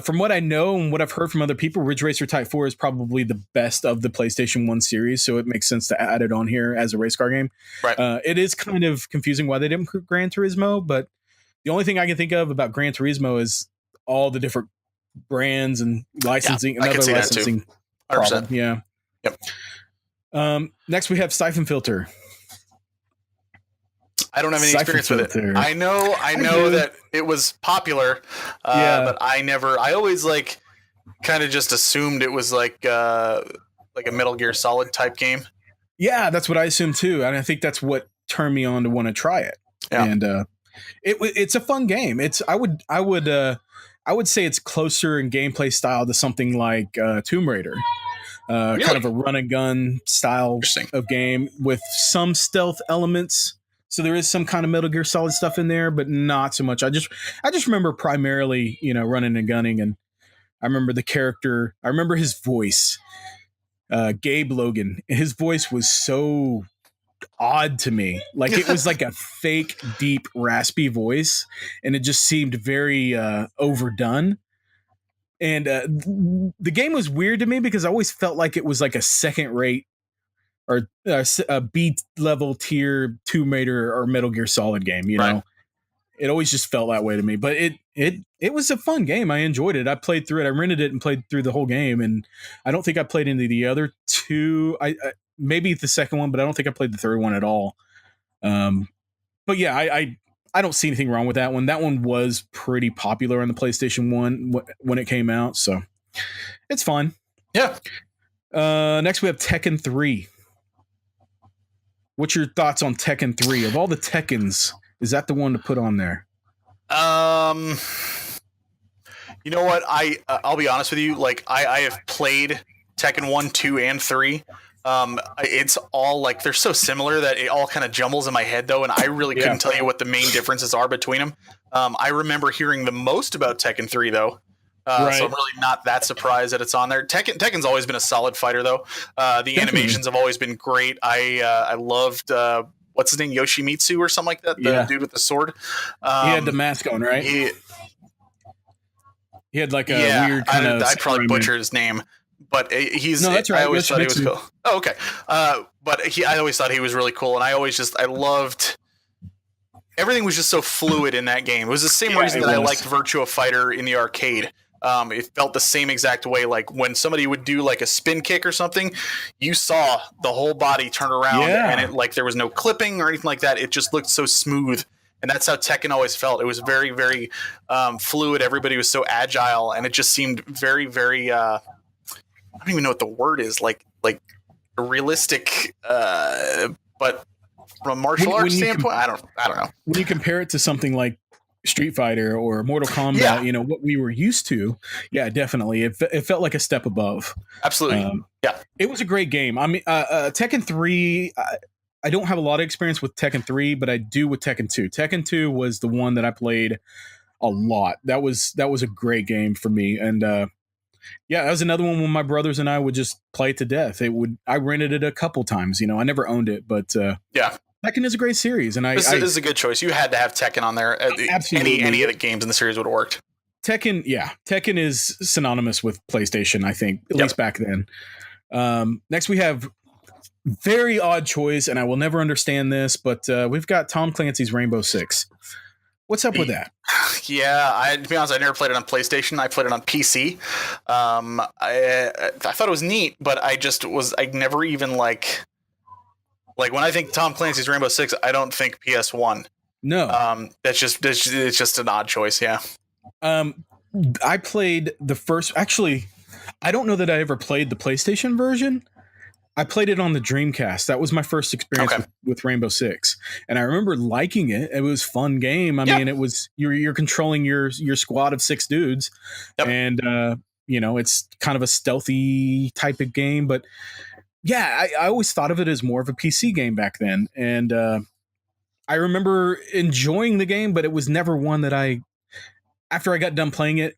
from what I know and what I've heard from other people, Ridge Racer Type 4 is probably the best of the PlayStation 1 series, so it makes sense to add it on here as a race car game. Right. It is kind of confusing why they didn't put Gran Turismo, but the only thing I can think of about Gran Turismo is all the different brands and licensing, another licensing problem. Yeah. Yep. Next we have Siphon Filter. I don't have any experience with it. I know that it was popular, but I always like kind of just assumed it was like a Metal Gear Solid type game. Yeah, that's what I assumed too. And I think that's what turned me on to want to try it. Yeah. And it's a fun game. I would say it's closer in gameplay style to something like Tomb Raider. Really? Kind of a run and gun style of game with some stealth elements. So there is some kind of Metal Gear Solid stuff in there, but not so much. I just remember primarily, running and gunning, and I remember the character. I remember his voice, Gabe Logan. His voice was so odd to me. Like it was like a fake, deep, raspy voice, and it just seemed very overdone. And the game was weird to me because I always felt like it was like a second-rate or a B level tier Tomb Raider or Metal Gear Solid game, know. It always just felt that way to me. But it was a fun game. I enjoyed it. I played through it. I rented it and played through the whole game. And I don't think I played into the other two. I maybe the second one, but I don't think I played the third one at all. But yeah, I don't see anything wrong with that one. That one was pretty popular on the PlayStation 1 when it came out, so it's fun. Yeah. Next we have Tekken 3. What's your thoughts on Tekken 3? Of all the Tekkens, is that the one to put on there? You know what? I'll be honest with you. Like I have played Tekken 1, 2, and 3. It's all like they're so similar that it all kind of jumbles in my head though, and I really couldn't tell you what the main differences are between them. I remember hearing the most about Tekken 3 though. So I'm really not that surprised that it's on there. Tekken's always been a solid fighter though. The animations have always been great. I loved what's his name, Yoshimitsu or something like that, the dude with the sword. He had the mask on, right? He had like a weird kind of. I probably butchered his name, but he's. No, that's right. I always thought he was cool. Oh, okay. But I always thought he was really cool, and I loved. Everything was just so fluid in that game. It was the same reason that I liked Virtua Fighter in the arcade. It felt the same exact way. Like when somebody would do like a spin kick or something, you saw the whole body turn around, and it like there was no clipping or anything like that. It just looked so smooth, and that's how Tekken always felt. It was very, very fluid. Everybody was so agile, and it just seemed very, very. I don't even know what the word is. Like realistic, but from a martial arts standpoint, I don't know. When you compare it to something like Street Fighter or Mortal Kombat, what we were used to. Yeah, definitely. It felt like a step above. Absolutely. It was a great game. I mean, Tekken 3, I don't have a lot of experience with Tekken 3, but I do with Tekken 2. Tekken 2 was the one that I played a lot. That was a great game for me. And Yeah, that was another one when my brothers and I would just play it to death. I rented it a couple times. I never owned it, but Yeah, Tekken is a great series, and this is a good choice. You had to have Tekken on there. absolutely Any of the games in the series would have worked. Tekken is synonymous with PlayStation, I think, at least back then. Next, we have very odd choice, and I will never understand this, but we've got Tom Clancy's Rainbow Six. What's up with that? Yeah, to be honest, I never played it on PlayStation. I played it on PC. I thought it was neat, but I never even like when I think Tom Clancy's Rainbow Six, I don't think PS1. No. It's just an odd choice. Yeah. I played the first. Actually, I don't know that I ever played the PlayStation version. I played it on the Dreamcast. That was my first experience with Rainbow Six, and I remember liking it. It was a fun game. I mean, it was you're controlling your squad of 6 dudes, and it's kind of a stealthy type of game. But yeah, I always thought of it as more of a PC game back then, and I remember enjoying the game, but it was never one that after I got done playing it,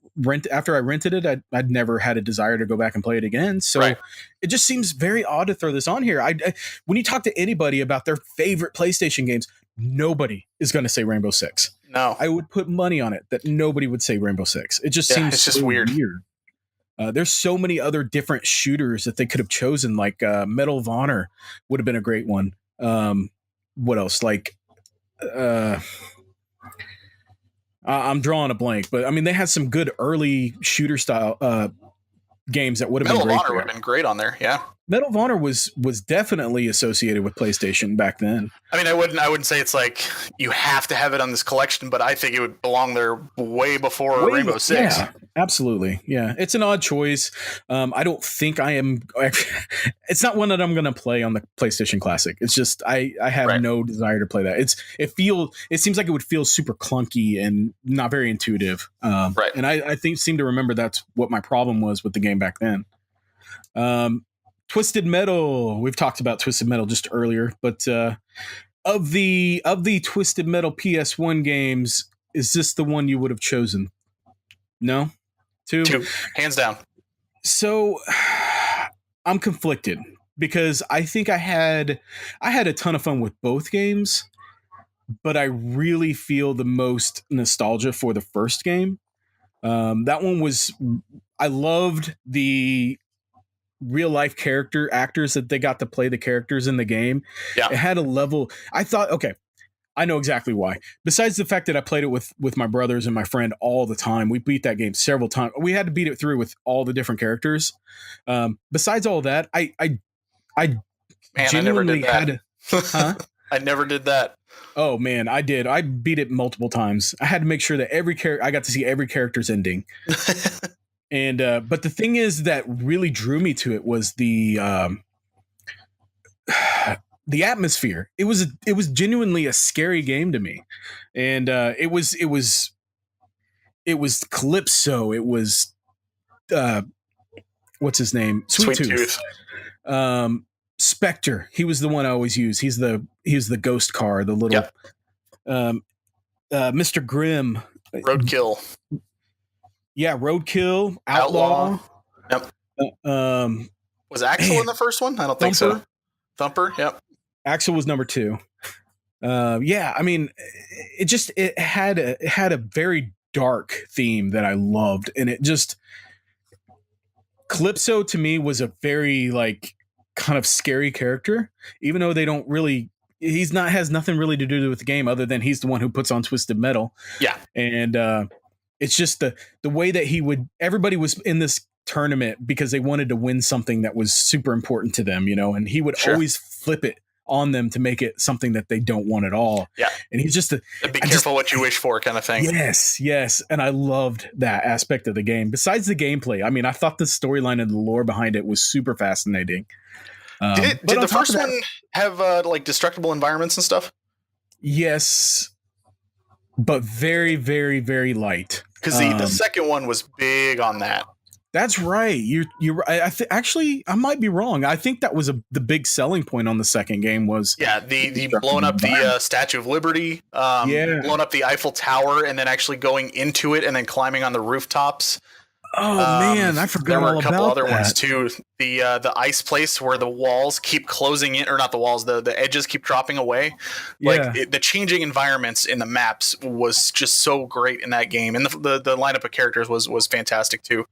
after I rented it, I'd never had a desire to go back and play it again. So it just seems very odd to throw this on here. When you talk to anybody about their favorite PlayStation games, nobody is going to say Rainbow Six. No, I would put money on it that nobody would say Rainbow Six. It just seems just weird. There's so many other different shooters that they could have chosen, like Medal of Honor would have been a great one. What else? Like, I'm drawing a blank, but I mean, they had some good early shooter style games that would have been great. Medal of Honor would have been great on there. Yeah. Medal of Honor was definitely associated with PlayStation back then. I mean, I wouldn't say it's like you have to have it on this collection, but I think it would belong there way before Rainbow Six. Yeah, absolutely. Yeah, it's an odd choice. I don't think I am. It's not one that I'm going to play on the PlayStation Classic. It's just I have no desire to play that. It seems like it would feel super clunky and not very intuitive. And I seem to remember that's what my problem was with the game back then. Twisted Metal. We've talked about Twisted Metal just earlier, but of the Twisted Metal PS1 games, is this the one you would have chosen? No? Two? Hands down. So I'm conflicted because I think I had a ton of fun with both games, but I really feel the most nostalgia for the first game. That one was, I loved the real life character actors that they got to play the characters in the game. Yeah. It had a level. I thought, okay, I know exactly why. Besides the fact that I played it with my brothers and my friend all the time, we beat that game several times. We had to beat it through with all the different characters. Besides all that, I genuinely had. Huh? I never did that. Oh man, I did. I beat it multiple times. I had to make sure that I got to see every character's ending. And but the thing is that really drew me to it was the atmosphere. It was genuinely a scary game to me, and it was Calypso. It was what's his name? Sweet Tooth. Spectre. He was the one I always use. He's the ghost car. The little Mr. Grimm. Roadkill. Yeah, Roadkill, Outlaw. Yep. Was Axel in the first one? I don't think so. Thumper. Yep. Axel was number 2. Yeah, I mean, it had a very dark theme that I loved, and it just Calypso to me was a very like kind of scary character, even though they don't really. Has nothing really to do with the game other than he's the one who puts on Twisted Metal. Yeah, and. It's just the way that everybody was in this tournament because they wanted to win something that was super important to them, and he would always flip it on them to make it something that they don't want at all. Yeah. And he's just be careful what you wish for kind of thing. Yes. And I loved that aspect of the game. Besides the gameplay, I mean, I thought the storyline and the lore behind it was super fascinating. Did the first one have like destructible environments and stuff? Yes. But very, very, very light. Because the second one was big on that. That's right. You're actually, I might be wrong. I think that was the big selling point on the second game was the blowing up the Statue of Liberty, blowing up the Eiffel Tower, and then actually going into it and then climbing on the rooftops. Oh man, I There forgot were a all couple about other ones that. too. The ice place where the walls keep closing in, or not the walls, the edges keep dropping away. Like Yeah, the changing environments in the maps was just so great in that game, and the lineup of characters was fantastic too.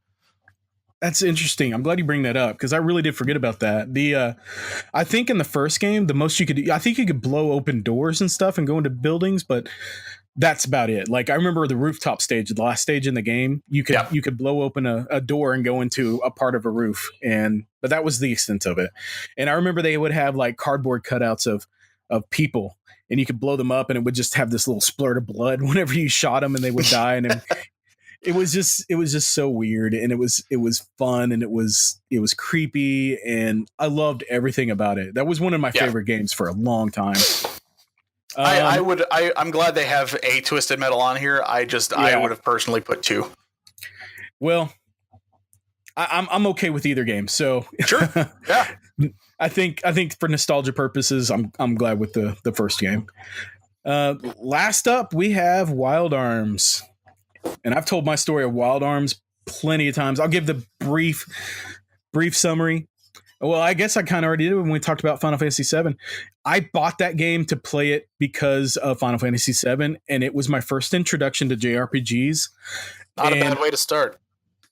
that's interesting. I'm glad you bring that up because I really did forget about that. I think in the first game, the most you could do, I think you could blow open doors and stuff and go into buildings, but that's about it. Like I remember the rooftop stage, the last stage in the game, Yeah. you could blow open a door and go into a part of a roof, and but that was the extent of it. And I remember they would have like cardboard cutouts of people, and you could blow them up, and it would just have this little splurt of blood whenever you shot them, and they would die. And it was just so weird, and it was fun, and it was creepy, and I loved everything about it. That was one of my favorite games for a long time. I'm glad they have a Twisted Metal on here. I would have personally put 2. Well, I'm okay with either game. So Sure. Yeah. I think for nostalgia purposes, I'm glad with the first game. Last up, we have Wild Arms, and I've told my story of Wild Arms plenty of times. I'll give the brief summary. Well, I guess I kind of already did when we talked about Final Fantasy VII. I bought that game to play it because of Final Fantasy VII, and it was my first introduction to JRPGs. Not a bad way to start.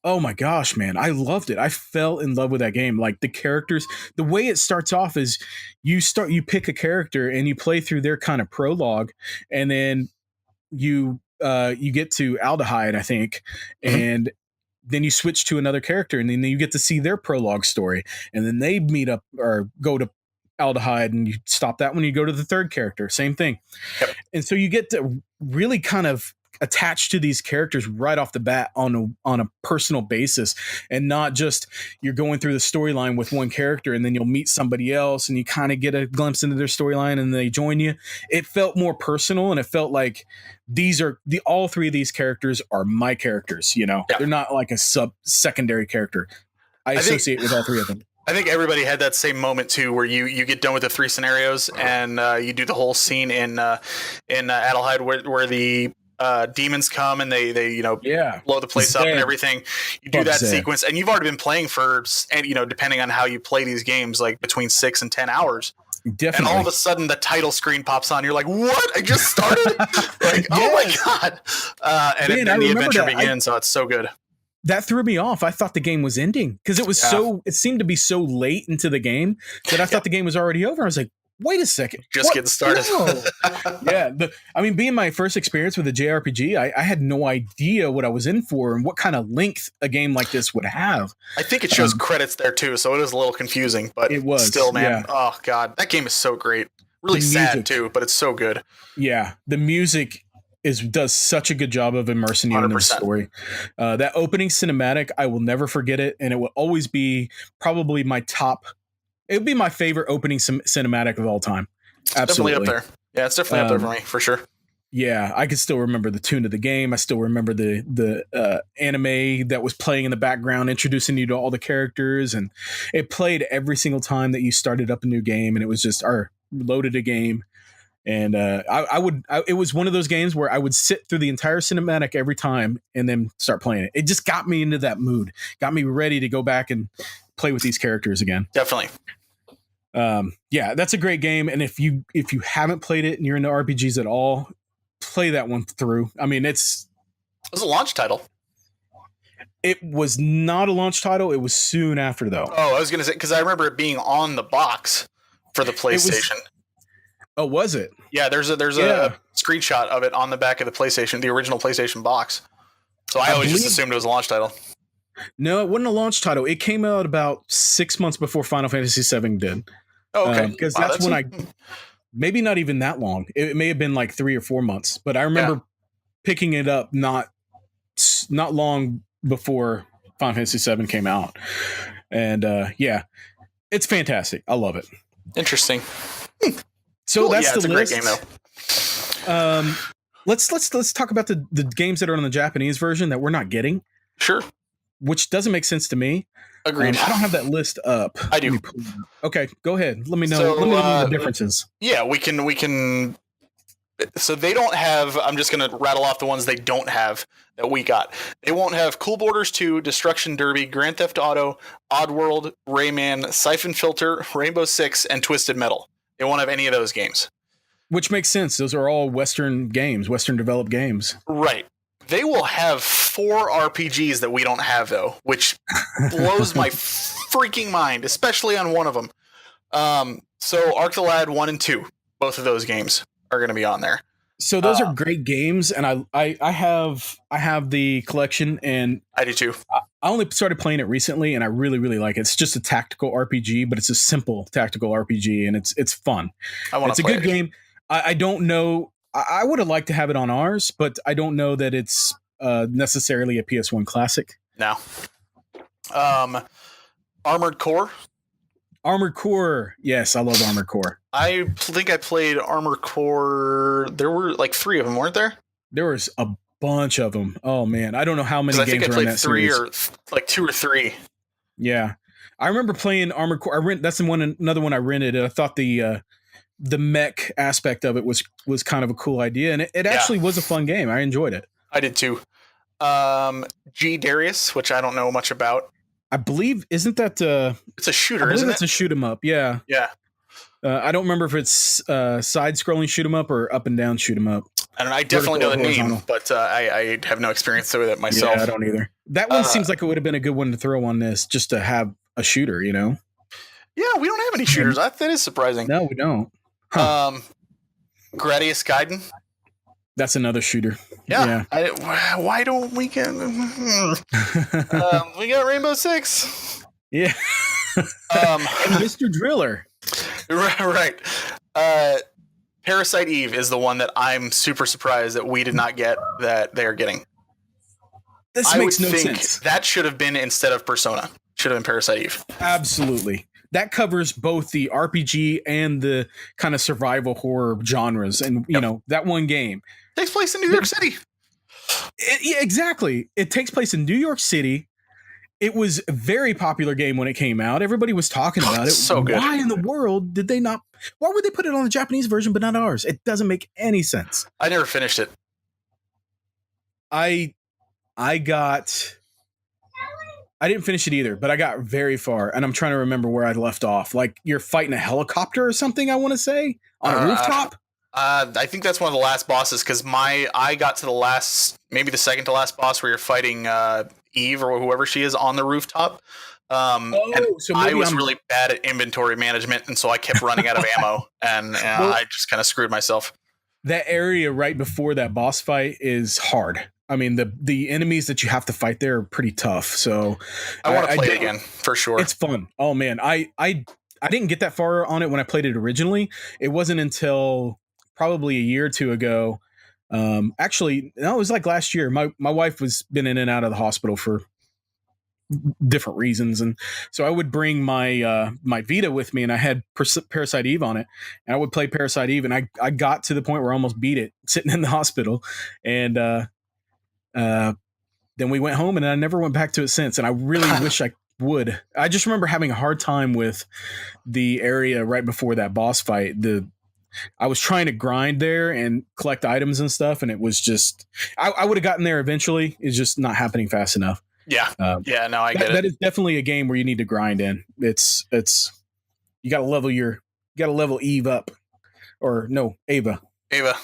Oh my gosh, man. I loved it. I fell in love with that game. Like the characters, the way it starts off is you pick a character and you play through their kind of prologue, and then you get to Aldehyde, I think, and then you switch to another character, and then you get to see their prologue story, and then they meet up or go to Aldehyde, and you stop that when you go to the third character. Same thing. Yep. And so you get to really kind of attached to these characters right off the bat on a personal basis, and not just you're going through the storyline with one character and then you'll meet somebody else and you kind of get a glimpse into their storyline and they join you. It felt more personal, and it felt like all 3 of these characters are my characters, you know. They're not like a secondary character. I associate with all 3 of them. I think everybody had that same moment too, where you get done with the 3 scenarios and you do the whole scene in Adelheid where the demons come and they blow the place up and everything. You do that sequence, and you've already been playing for, depending on how you play these games, like between 6 and 10 hours. Definitely. And all of a sudden the title screen pops on. You're like, what? I just started? Like, oh my God. And then the adventure begins. So it's so good. That threw me off. I thought the game was ending because it was it seemed to be so late into the game that I thought the game was already over. I was like, wait a second. Just getting started. Yeah. Being my first experience with a JRPG, I had no idea what I was in for and what kind of length a game like this would have. I think it shows credits there too, so it is a little confusing, but it was still, man. Yeah. Oh God, that game is so great. Really sad too, but it's so good. Yeah. The music does such a good job of immersing you 100%. In the story. That opening cinematic, I will never forget it, and it will always be probably my top. It would be my favorite opening cinematic of all time. Absolutely. Definitely up there. Yeah, it's definitely up there for me, for sure. Yeah, I can still remember the tune of the game. I still remember the anime that was playing in the background, introducing you to all the characters, and it played every single time that you started up a new game, and it was just loaded a game. And it was one of those games where I would sit through the entire cinematic every time and then start playing it. It just got me into that mood, got me ready to go back and play with these characters again. Definitely. Yeah, that's a great game. And if you haven't played it and you're into RPGs at all, play that one through. I mean, it was a launch title. It was not a launch title. It was soon after, though. Oh, I was going to say, because I remember it being on the box for the PlayStation. Oh, was it? Yeah, there's a screenshot of it on the back of the PlayStation, the original PlayStation box. So I always just assumed it was a launch title. No, it wasn't a launch title. It came out about 6 months before Final Fantasy VII did. Oh, okay. Because that's when maybe not even that long. It may have been like 3 or 4 months, but I remember picking it up not long before Final Fantasy VII came out. And it's fantastic. I love it. Interesting. So that's the list. Great game, though. Let's talk about the games that are on the Japanese version that we're not getting. Sure. Which doesn't make sense to me. Agreed. I don't have that list up. I do. Okay, go ahead. Let me know. Let me know the differences. Yeah, we can So they don't have. I'm just going to rattle off the ones they don't have that we got. They won't have Cool Borders 2, Destruction Derby, Grand Theft Auto, Oddworld, Rayman, Siphon Filter, Rainbow Six, and Twisted Metal. They won't have any of those games. Which makes sense. Those are all Western games, Western developed games. Right. They will have 4 RPGs that we don't have, though, which blows my freaking mind, especially on one of them. So Arc the Lad 1 and 2, both of those games are going to be on there. So those are great games, and I have the collection, and I do too. I only started playing it recently, and I really, really like it. It's just a tactical RPG, but it's a simple tactical RPG, and it's fun. It's a good game. I don't know. I would have liked to have it on ours, but I don't know that it's necessarily a PS1 classic. No. Armored Core. Armored Core. Yes, I love Armored Core. I think I played Armored Core. There were like 3 of them, weren't there? There was a bunch of them. Oh man, I don't know how many games I think I are played in that 3 series. or like 2 or 3. Yeah, I remember playing Armored Core. That's another one I rented. I thought the mech aspect of it was kind of a cool idea, and it actually was a fun game. I enjoyed it. I did too. G Darius, which I don't know much about. I believe isn't that it's a shooter, isn't it? It's a shoot 'em up. Yeah. Yeah. I don't remember if it's side scrolling shoot 'em up or up and down shoot 'em up. I don't know. I definitely know the name, but I have no experience with it myself. Yeah, I don't either. That one seems like it would have been a good one to throw on this, just to have a shooter, you know? Yeah, we don't have any shooters. That is surprising. No, we don't. Huh. Gradius Gaiden. That's another shooter. Yeah. Why don't we get? We got Rainbow Six. Yeah. And Mr. Driller. Right. Parasite Eve is the one that I'm super surprised that we did not get that they're getting. This makes no sense. That should have been instead of Persona. Should have been Parasite Eve. Absolutely. That covers both the RPG and the kind of survival horror genres. And, you know, that one game takes place in New York City. Yeah, exactly. It takes place in New York City. It was a very popular game when it came out. Everybody was talking about it. So good. Why in the world did they not? Why would they put it on the Japanese version but not ours? It doesn't make any sense. I never finished it. I didn't finish it either, but I got very far, and I'm trying to remember where I left off. Like you're fighting a helicopter or something, I want to say, on a rooftop. I think that's one of the last bosses because I got to the last, maybe the second to last boss where you're fighting Eve or whoever she is on the rooftop. So I was really bad at inventory management, and so I kept running out of ammo, and I just kind of screwed myself. That area right before that boss fight is hard. I mean, the enemies that you have to fight there are pretty tough. So I want to play it again for sure. It's fun. Oh man, I didn't get that far on it when I played it originally. It wasn't until probably a year or two ago. Actually, no, it was like last year. My wife was been in and out of the hospital for different reasons, and so I would bring my my Vita with me, and I had Parasite Eve on it, and I would play Parasite Eve, and I got to the point where I almost beat it sitting in the hospital, and then we went home, and I never went back to it since, and I really wish I would. I just remember having a hard time with the area right before that boss fight. I was trying to grind there and collect items and stuff, and it was just I would have gotten there eventually. It's just not happening fast enough. Yeah. No, I get it. That is definitely a game where you need to grind in. It's you got to level Eve up, or no, Ava. Yeah.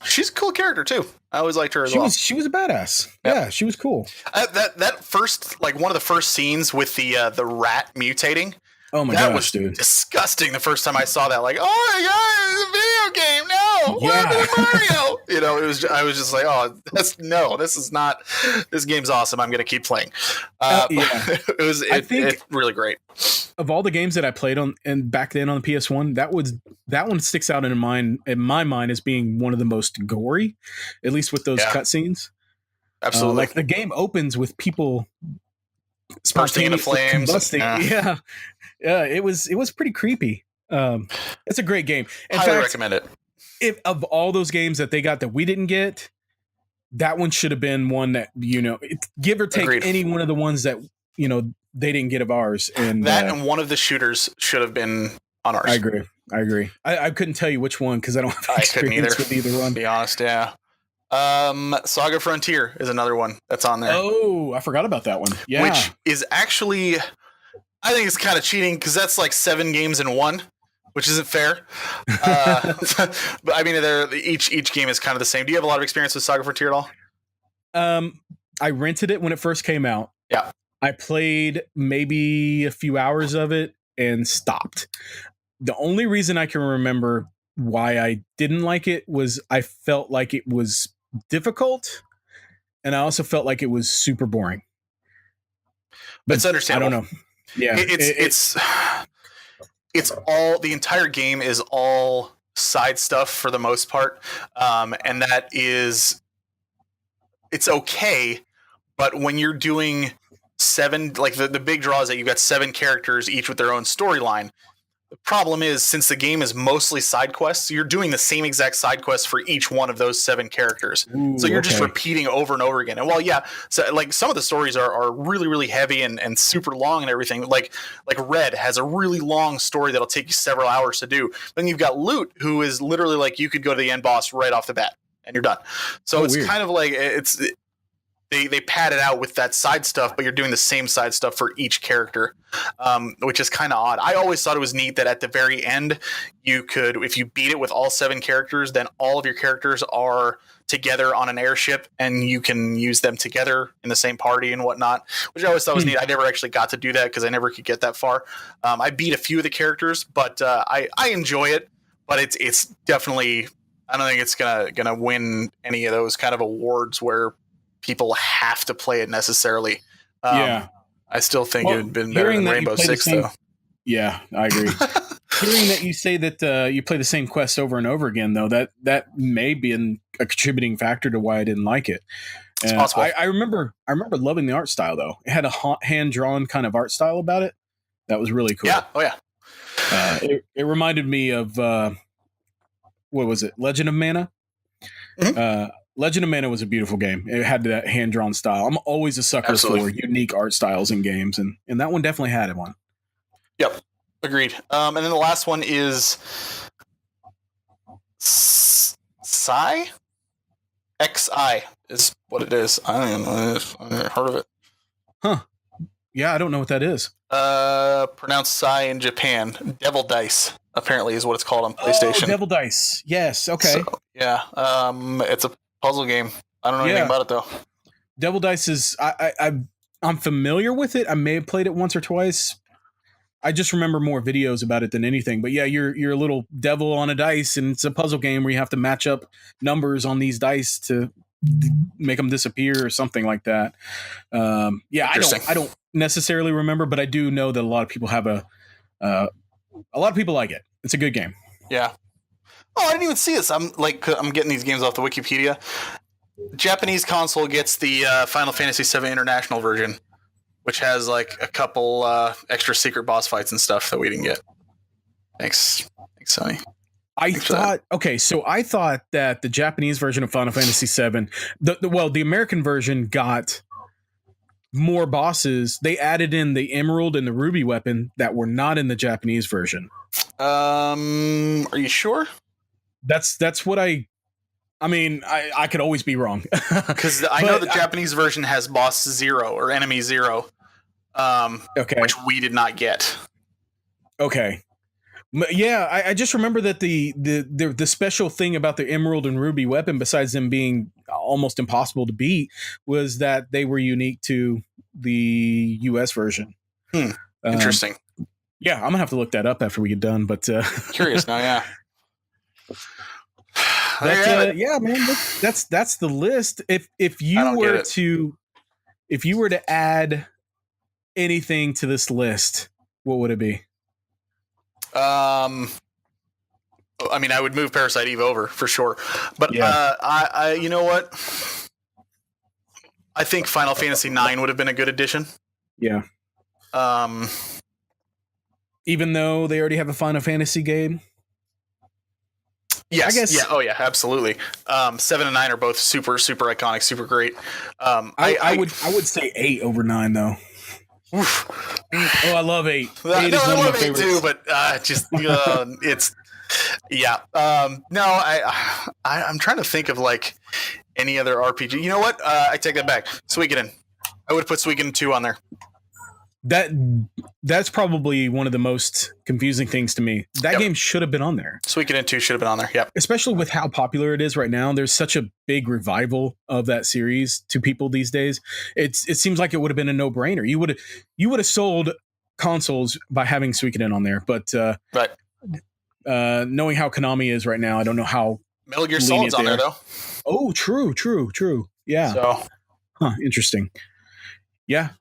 She's a cool character too. I always liked her as well. She was a badass. Yep. Yeah, she was cool. That first, like one of the first scenes with the rat mutating. Oh my gosh, that was dude. Disgusting the first time I saw that. Like, oh my god, it's a video game. No, what happened to Mario? You know, I was just like, oh, this is not. This game's awesome. I'm gonna keep playing. It's really great. Of all the games that I played on and back then on the PS1, that one sticks out in my mind as being one of the most gory, at least with those cutscenes. Absolutely. Like the game opens with people bursting into flames. Yeah. It was pretty creepy. It's a great game. In Highly fact, recommend it. If of all those games that they got that we didn't get, that one should have been one that, you know, give or take Agreed. any one of the ones that, you know, they didn't get of ours. And and one of the shooters should have been on ours. I agree. I couldn't tell you which one because I don't have I couldn't either. experience with either one. To be honest, yeah. Saga Frontier is another one that's on there. Oh, I forgot about that one. Yeah. Which is actually, I think it's kind of cheating because that's like 7 games in one, which isn't fair. But I mean, each game is kind of the same. Do you have a lot of experience with Saga Frontier at all? I rented it when it first came out. Yeah. I played maybe a few hours of it and stopped. The only reason I can remember why I didn't like it was I felt like it was difficult, and I also felt like it was super boring. But it's understandable. I don't know. Yeah, it's all, the entire game is all side stuff for the most part, and that is, it's okay. But when you're doing 7, like the big draw is that you've got 7 characters, each with their own storyline. The problem is, since the game is mostly side quests, you're doing the same exact side quests for each one of those 7 characters. So you're just repeating over and over again. And while, yeah, so like some of the stories are really, really heavy and super long and everything. Like Red has a really long story that'll take you several hours to do. Then you've got Loot, who is literally like you could go to the end boss right off the bat and you're done. So it's weird. Kind of like they pad it out with that side stuff, but you're doing the same side stuff for each character, which is kind of odd. I always thought it was neat that at the very end, you could, if you beat it with all 7 characters, then all of your characters are together on an airship and you can use them together in the same party and whatnot, which I always thought was neat. I never actually got to do that because I never could get that far. I beat a few of the characters, but I enjoy it, but it's definitely, I don't think it's gonna win any of those kind of awards where people have to play it necessarily. I still think it would have been better than Rainbow Six, though. Yeah, I agree. Hearing that you say that you play the same quest over and over again, though, that may be a contributing factor to why I didn't like it. It's possible. I remember loving the art style, though. It had a hand-drawn kind of art style about it. That was really cool. Yeah. Oh, yeah. It reminded me of, what was it? Legend of Mana? Mm-hmm. Legend of Mana was a beautiful game. It had that hand-drawn style. I'm always a sucker for unique art styles in games, and that one definitely had one. Yep, agreed. And then the last one is Xi? XI is what it is. I don't even know what it is. I've never heard of it. Huh. Yeah, I don't know what that is. Pronounced Xi in Japan. Devil Dice, apparently, is what it's called on PlayStation. Oh, Devil Dice. Yes, okay. So, yeah, it's a puzzle game. I don't know anything about it, though. Devil Dice is... I'm familiar with it. I may have played it once or twice. I just remember more videos about it than anything. But yeah, you're a little devil on a dice, and it's a puzzle game where you have to match up numbers on these dice to make them disappear or something like that. I don't necessarily remember, but I do know that a lot of people have a lot of people like it. It's a good game. Yeah. Oh, I didn't even see this. I'm getting these games off the Wikipedia. Japanese console gets the Final Fantasy VII International version, which has like a couple extra secret boss fights and stuff that we didn't get. Thanks, Sony. I thought that the Japanese version of Final Fantasy VII, the American version got more bosses. They added in the Emerald and the Ruby weapon that were not in the Japanese version. Are you sure? That's what I mean, I could always be wrong. Because I know the Japanese version has boss 0 or enemy 0, which we did not get. Okay. Yeah, I just remember that the special thing about the Emerald and Ruby weapon, besides them being almost impossible to beat, was that they were unique to the US version. Interesting. Yeah, I'm going to have to look that up after we get done. But curious now, yeah. Yeah, man, that's the list. If you were to add anything to this list, what would it be? I mean, I would move Parasite Eve over for sure, but I you know what? I think Final Fantasy IX would have been a good addition. Yeah. Even though they already have a Final Fantasy game. Yes. I guess. Yeah. Oh, yeah. Absolutely. 7 and 9 are both super, super iconic, super great. I would say 8 over 9 though. Oh, I love 8. No, 8 is I one of love my it favorites. too, but it's yeah. No, I'm trying to think of like any other RPG. You know what? I take that back. Suikoden. I would put Suikoden 2 on there. That's probably one of the most confusing things to me. That game should have been on there. Suikoden 2 should have been on there. Yep. Especially with how popular it is right now. There's such a big revival of that series to people these days. It seems like it would have been a no-brainer. You would have sold consoles by having Suikoden on there, but right. Knowing how Konami is right now, I don't know how Metal Gear Solid's on there though. Oh, true. Yeah. So, interesting. Yeah.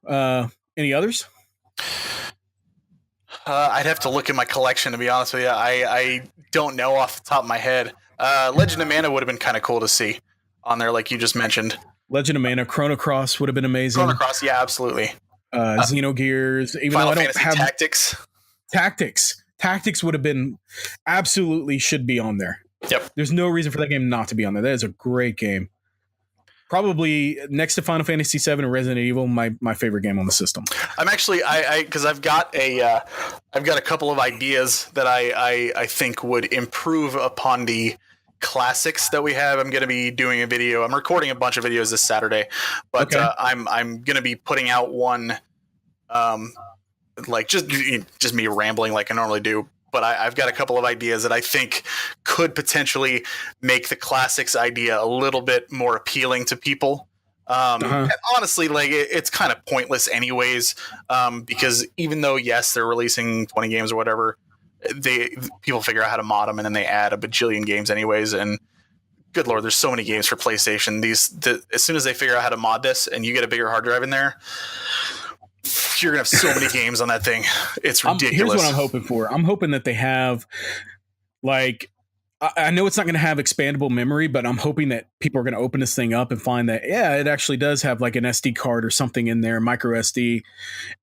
Any others? I'd have to look at my collection to be honest with you. I don't know off the top of my head. Legend of Mana would have been kind of cool to see on there, like you just mentioned. Legend of Mana, Chrono Cross would have been amazing. Chrono Cross, yeah, absolutely. Xenogears, even Final though I don't Fantasy have Tactics would have been absolutely should be on there. Yep. There's no reason for that game not to be on there. That is a great game. Probably next to Final Fantasy VII and Resident Evil, my favorite game on the system. I'm actually because I've got a couple of ideas that I think would improve upon the classics that we have. I'm going to be doing a video. I'm recording a bunch of videos this Saturday, but okay. I'm going to be putting out one, like just me rambling like I normally do. But I've got a couple of ideas that I think could potentially make the classics idea a little bit more appealing to people. And honestly, like it's kind of pointless anyways, because even though, yes, they're releasing 20 games or whatever, people figure out how to mod them and then they add a bajillion games anyways. And good Lord, there's so many games for PlayStation. As soon as they figure out how to mod this and you get a bigger hard drive in there, you're gonna have so many games on that thing. It's ridiculous. Here's what I'm hoping for. I'm hoping that they have, like, I know it's not going to have expandable memory, but I'm hoping that people are going to open this thing up and find that, yeah, it actually does have like an SD card or something in there, micro SD,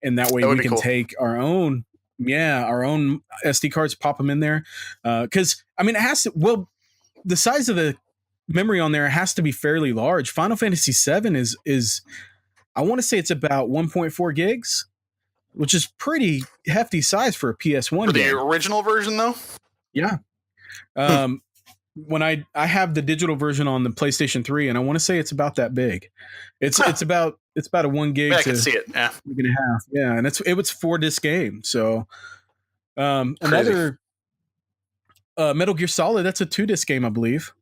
and that way we can take our own SD cards, pop them in there. Because I mean, it has to. Well, the size of the memory on there has to be fairly large. Final Fantasy VII is I want to say it's about 1.4 gigs, which is pretty hefty size for a PS1 for the game. original version, though. Yeah. When I have the digital version on the PlayStation 3, and I want to say it's about that big. It's about a 1 gig. I can see it. Yeah, gig and a half. Yeah, and it was 4-disc game. So another Metal Gear Solid, that's a 2-disc game, I believe.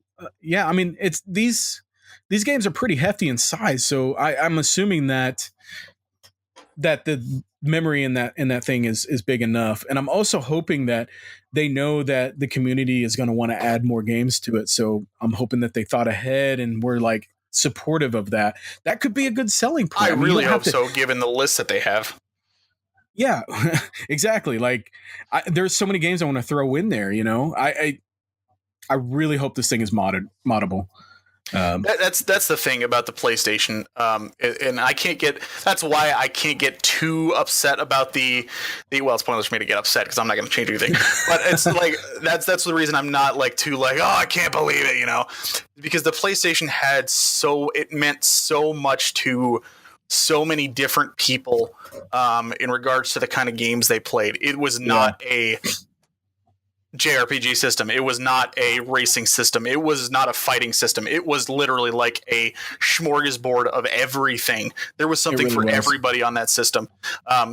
Yeah, I mean it's these games are pretty hefty in size, so I'm assuming that the memory in that thing is big enough. And I'm also hoping that they know that the community is going to want to add more games to it. So I'm hoping that they thought ahead and were like supportive of that. That could be a good selling point. I really hope so, given the list that they have. Yeah, exactly. Like there's so many games I want to throw in there, you know. I really hope this thing is moddable. That's the thing about the PlayStation, and I can't get. That's why I can't get too upset about the. Well, it's pointless for me to get upset because I'm not going to change anything. But it's like that's the reason I'm not like too like, oh, I can't believe it, you know, because the PlayStation it meant so much to so many different people in regards to the kind of games they played. It was not a JRPG system. It was not a racing system. It was not a fighting system. It was literally like a smorgasbord of everything. There was something for everybody on that system.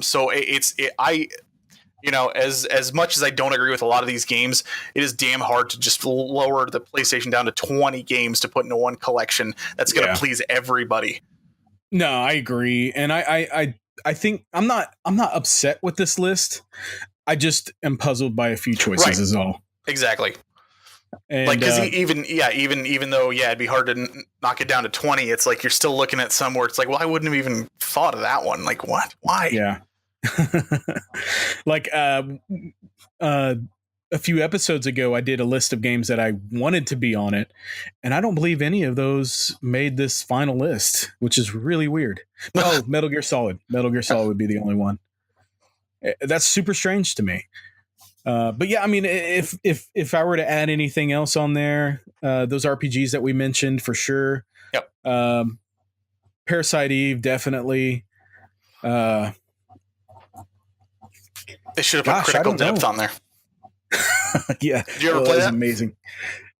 So you know, as much as I don't agree with a lot of these games, it is damn hard to just lower the PlayStation down to 20 games to put into one collection that's going to please everybody. No, I agree. And I think I'm not upset with this list. I just am puzzled by a few choices is all. Exactly. And, like, because even though, it'd be hard to knock it down to 20, it's like you're still looking at some where it's like, well, I wouldn't have even thought of that one. Like, what? Why? Yeah. Like a few episodes ago, I did a list of games that I wanted to be on it, and I don't believe any of those made this final list, which is really weird. Oh, Metal Gear Solid. Metal Gear Solid would be the only one. That's super strange to me. But yeah, I mean, if I were to add anything else on there, those RPGs that we mentioned for sure. Yep. Parasite Eve, definitely. They should have put critical depth on there. Yeah. Did you ever play that? Amazing.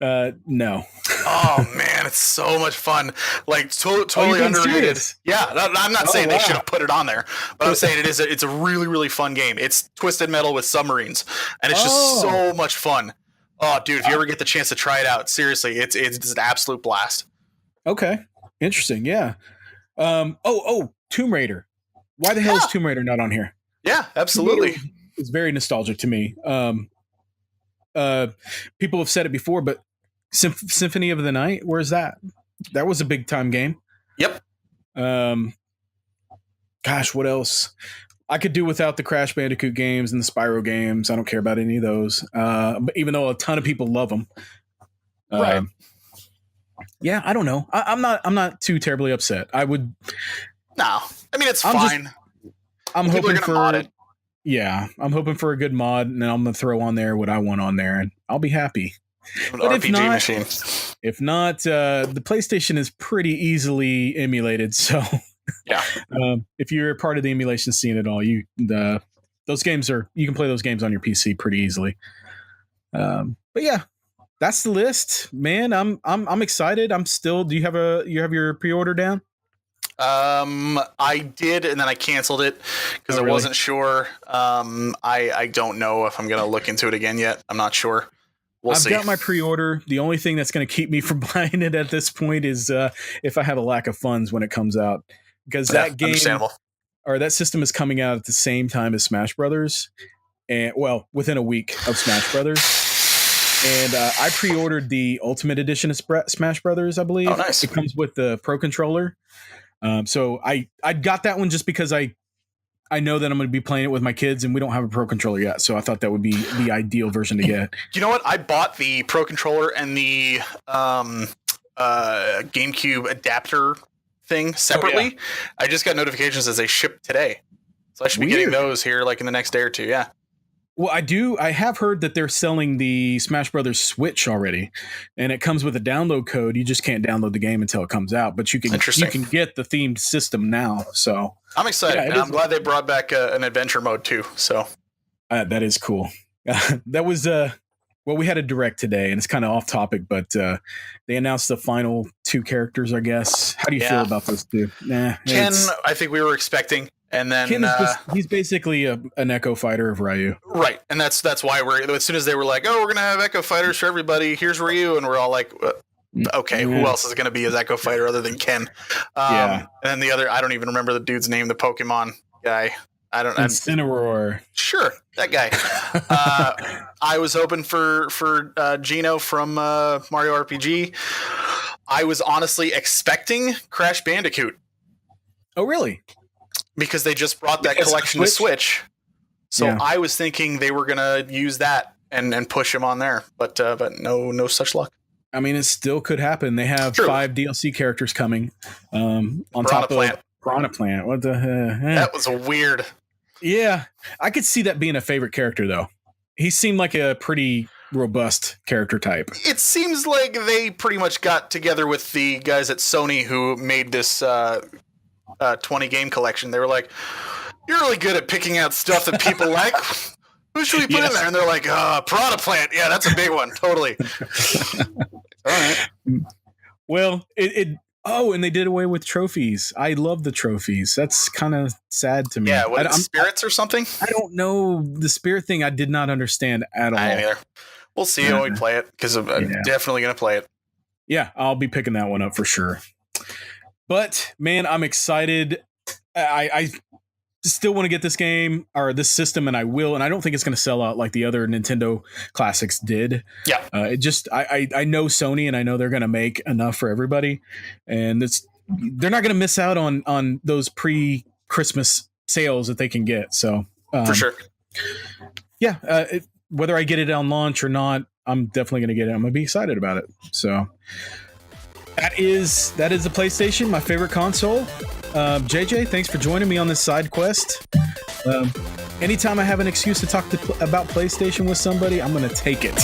No. Oh man, it's so much fun. Like totally underrated. Yeah, I'm not saying they should have put it on there, but I'm saying it's a really, really fun game. It's Twisted Metal with submarines, and it's just so much fun. Oh, dude, if you ever get the chance to try it out, seriously, it's an absolute blast. Okay, interesting. Yeah. Tomb Raider. Why the hell is Tomb Raider not on here? Yeah, absolutely. It's very nostalgic to me. People have said it before, but Symphony of the Night, where's that? That was a big time game. Yep. Gosh, what else? I could do without the Crash Bandicoot games and the Spyro games. I don't care about any of those. But even though a ton of people love them. Right. Yeah, I don't know. I'm not too terribly upset. I would. No, I mean it's fine. I'm hoping for mod it. Yeah, I'm hoping for a good mod, and then I'm gonna throw on there what I want on there, and I'll be happy. An RPG machine. If not, the PlayStation is pretty easily emulated. So, yeah. If you're a part of the emulation scene at all, those games you can play those games on your PC pretty easily. But yeah, that's the list, man. I'm excited. I'm still. Do you have your pre-order down? I did, and then I canceled it because I wasn't sure. I don't know if I'm gonna look into it again yet. I'm not sure. We'll see. I've got my pre-order. The only thing that's going to keep me from buying it at this point is if I have a lack of funds when it comes out, because that game or that system is coming out at the same time as Smash Brothers, and within a week of Smash Brothers. And I pre-ordered the Ultimate Edition of Smash Brothers, I believe. Oh, nice! It comes with the Pro Controller. So I got that one just because I know that I'm going to be playing it with my kids, and we don't have a Pro Controller yet. So I thought that would be the ideal version to get. You know what? I bought the Pro Controller and the GameCube adapter thing separately. Oh, yeah. I just got notifications as they ship today. So I should be getting those here like in the next day or two. Yeah. Well, I have heard that they're selling the Smash Brothers Switch already, and it comes with a download code. You just can't download the game until it comes out, but you can get the themed system now. So I'm excited, and I'm glad they brought back an adventure mode too. So that is cool. That was we had a direct today, and it's kind of off topic, but they announced the final 2 characters, I guess. How do you feel about those 2? Ken, I think we were expecting. And then Ken he's basically an Echo Fighter of Ryu. Right. And that's why as soon as they were like, oh, we're going to have Echo Fighters for everybody. Here's Ryu. And we're all like, okay, who else is going to be his Echo Fighter other than Ken? And then the other, I don't even remember the dude's name, the Pokemon guy. I don't know. Incineroar. Sure. That guy. I was hoping for Gino from Mario RPG. I was honestly expecting Crash Bandicoot. Oh, really? Because they just brought that collection to Switch. So I was thinking they were going to use that and push him on there. But no such luck. I mean, it still could happen. They have 5 DLC characters coming on top of Piranha Plant. What the heck? That was weird. Yeah. I could see that being a favorite character, though. He seemed like a pretty robust character type. It seems like they pretty much got together with the guys at Sony who made this 20 game collection. They were like, you're really good at picking out stuff that people like. Who should we put in there? And they're like, Piranha Plant. Yeah, that's a big one. Totally. All right. Well, and they did away with trophies. I love the trophies. That's kind of sad to me. Yeah, what, spirits or something? I don't know. The spirit thing I did not understand at all. I didn't either. We'll see when we play it, because I'm definitely going to play it. Yeah, I'll be picking that one up for sure. But man, I'm excited. I still want to get this game or this system, and I will. And I don't think it's going to sell out like the other Nintendo classics did. Yeah. I know Sony, and I know they're going to make enough for everybody, and they're not going to miss out on those pre-Christmas sales that they can get. So for sure. Yeah. Whether I get it on launch or not, I'm definitely going to get it. I'm going to be excited about it. So. That is the PlayStation, my favorite console. JJ, thanks for joining me on this side quest. Anytime I have an excuse to talk about PlayStation with somebody, I'm going to take it.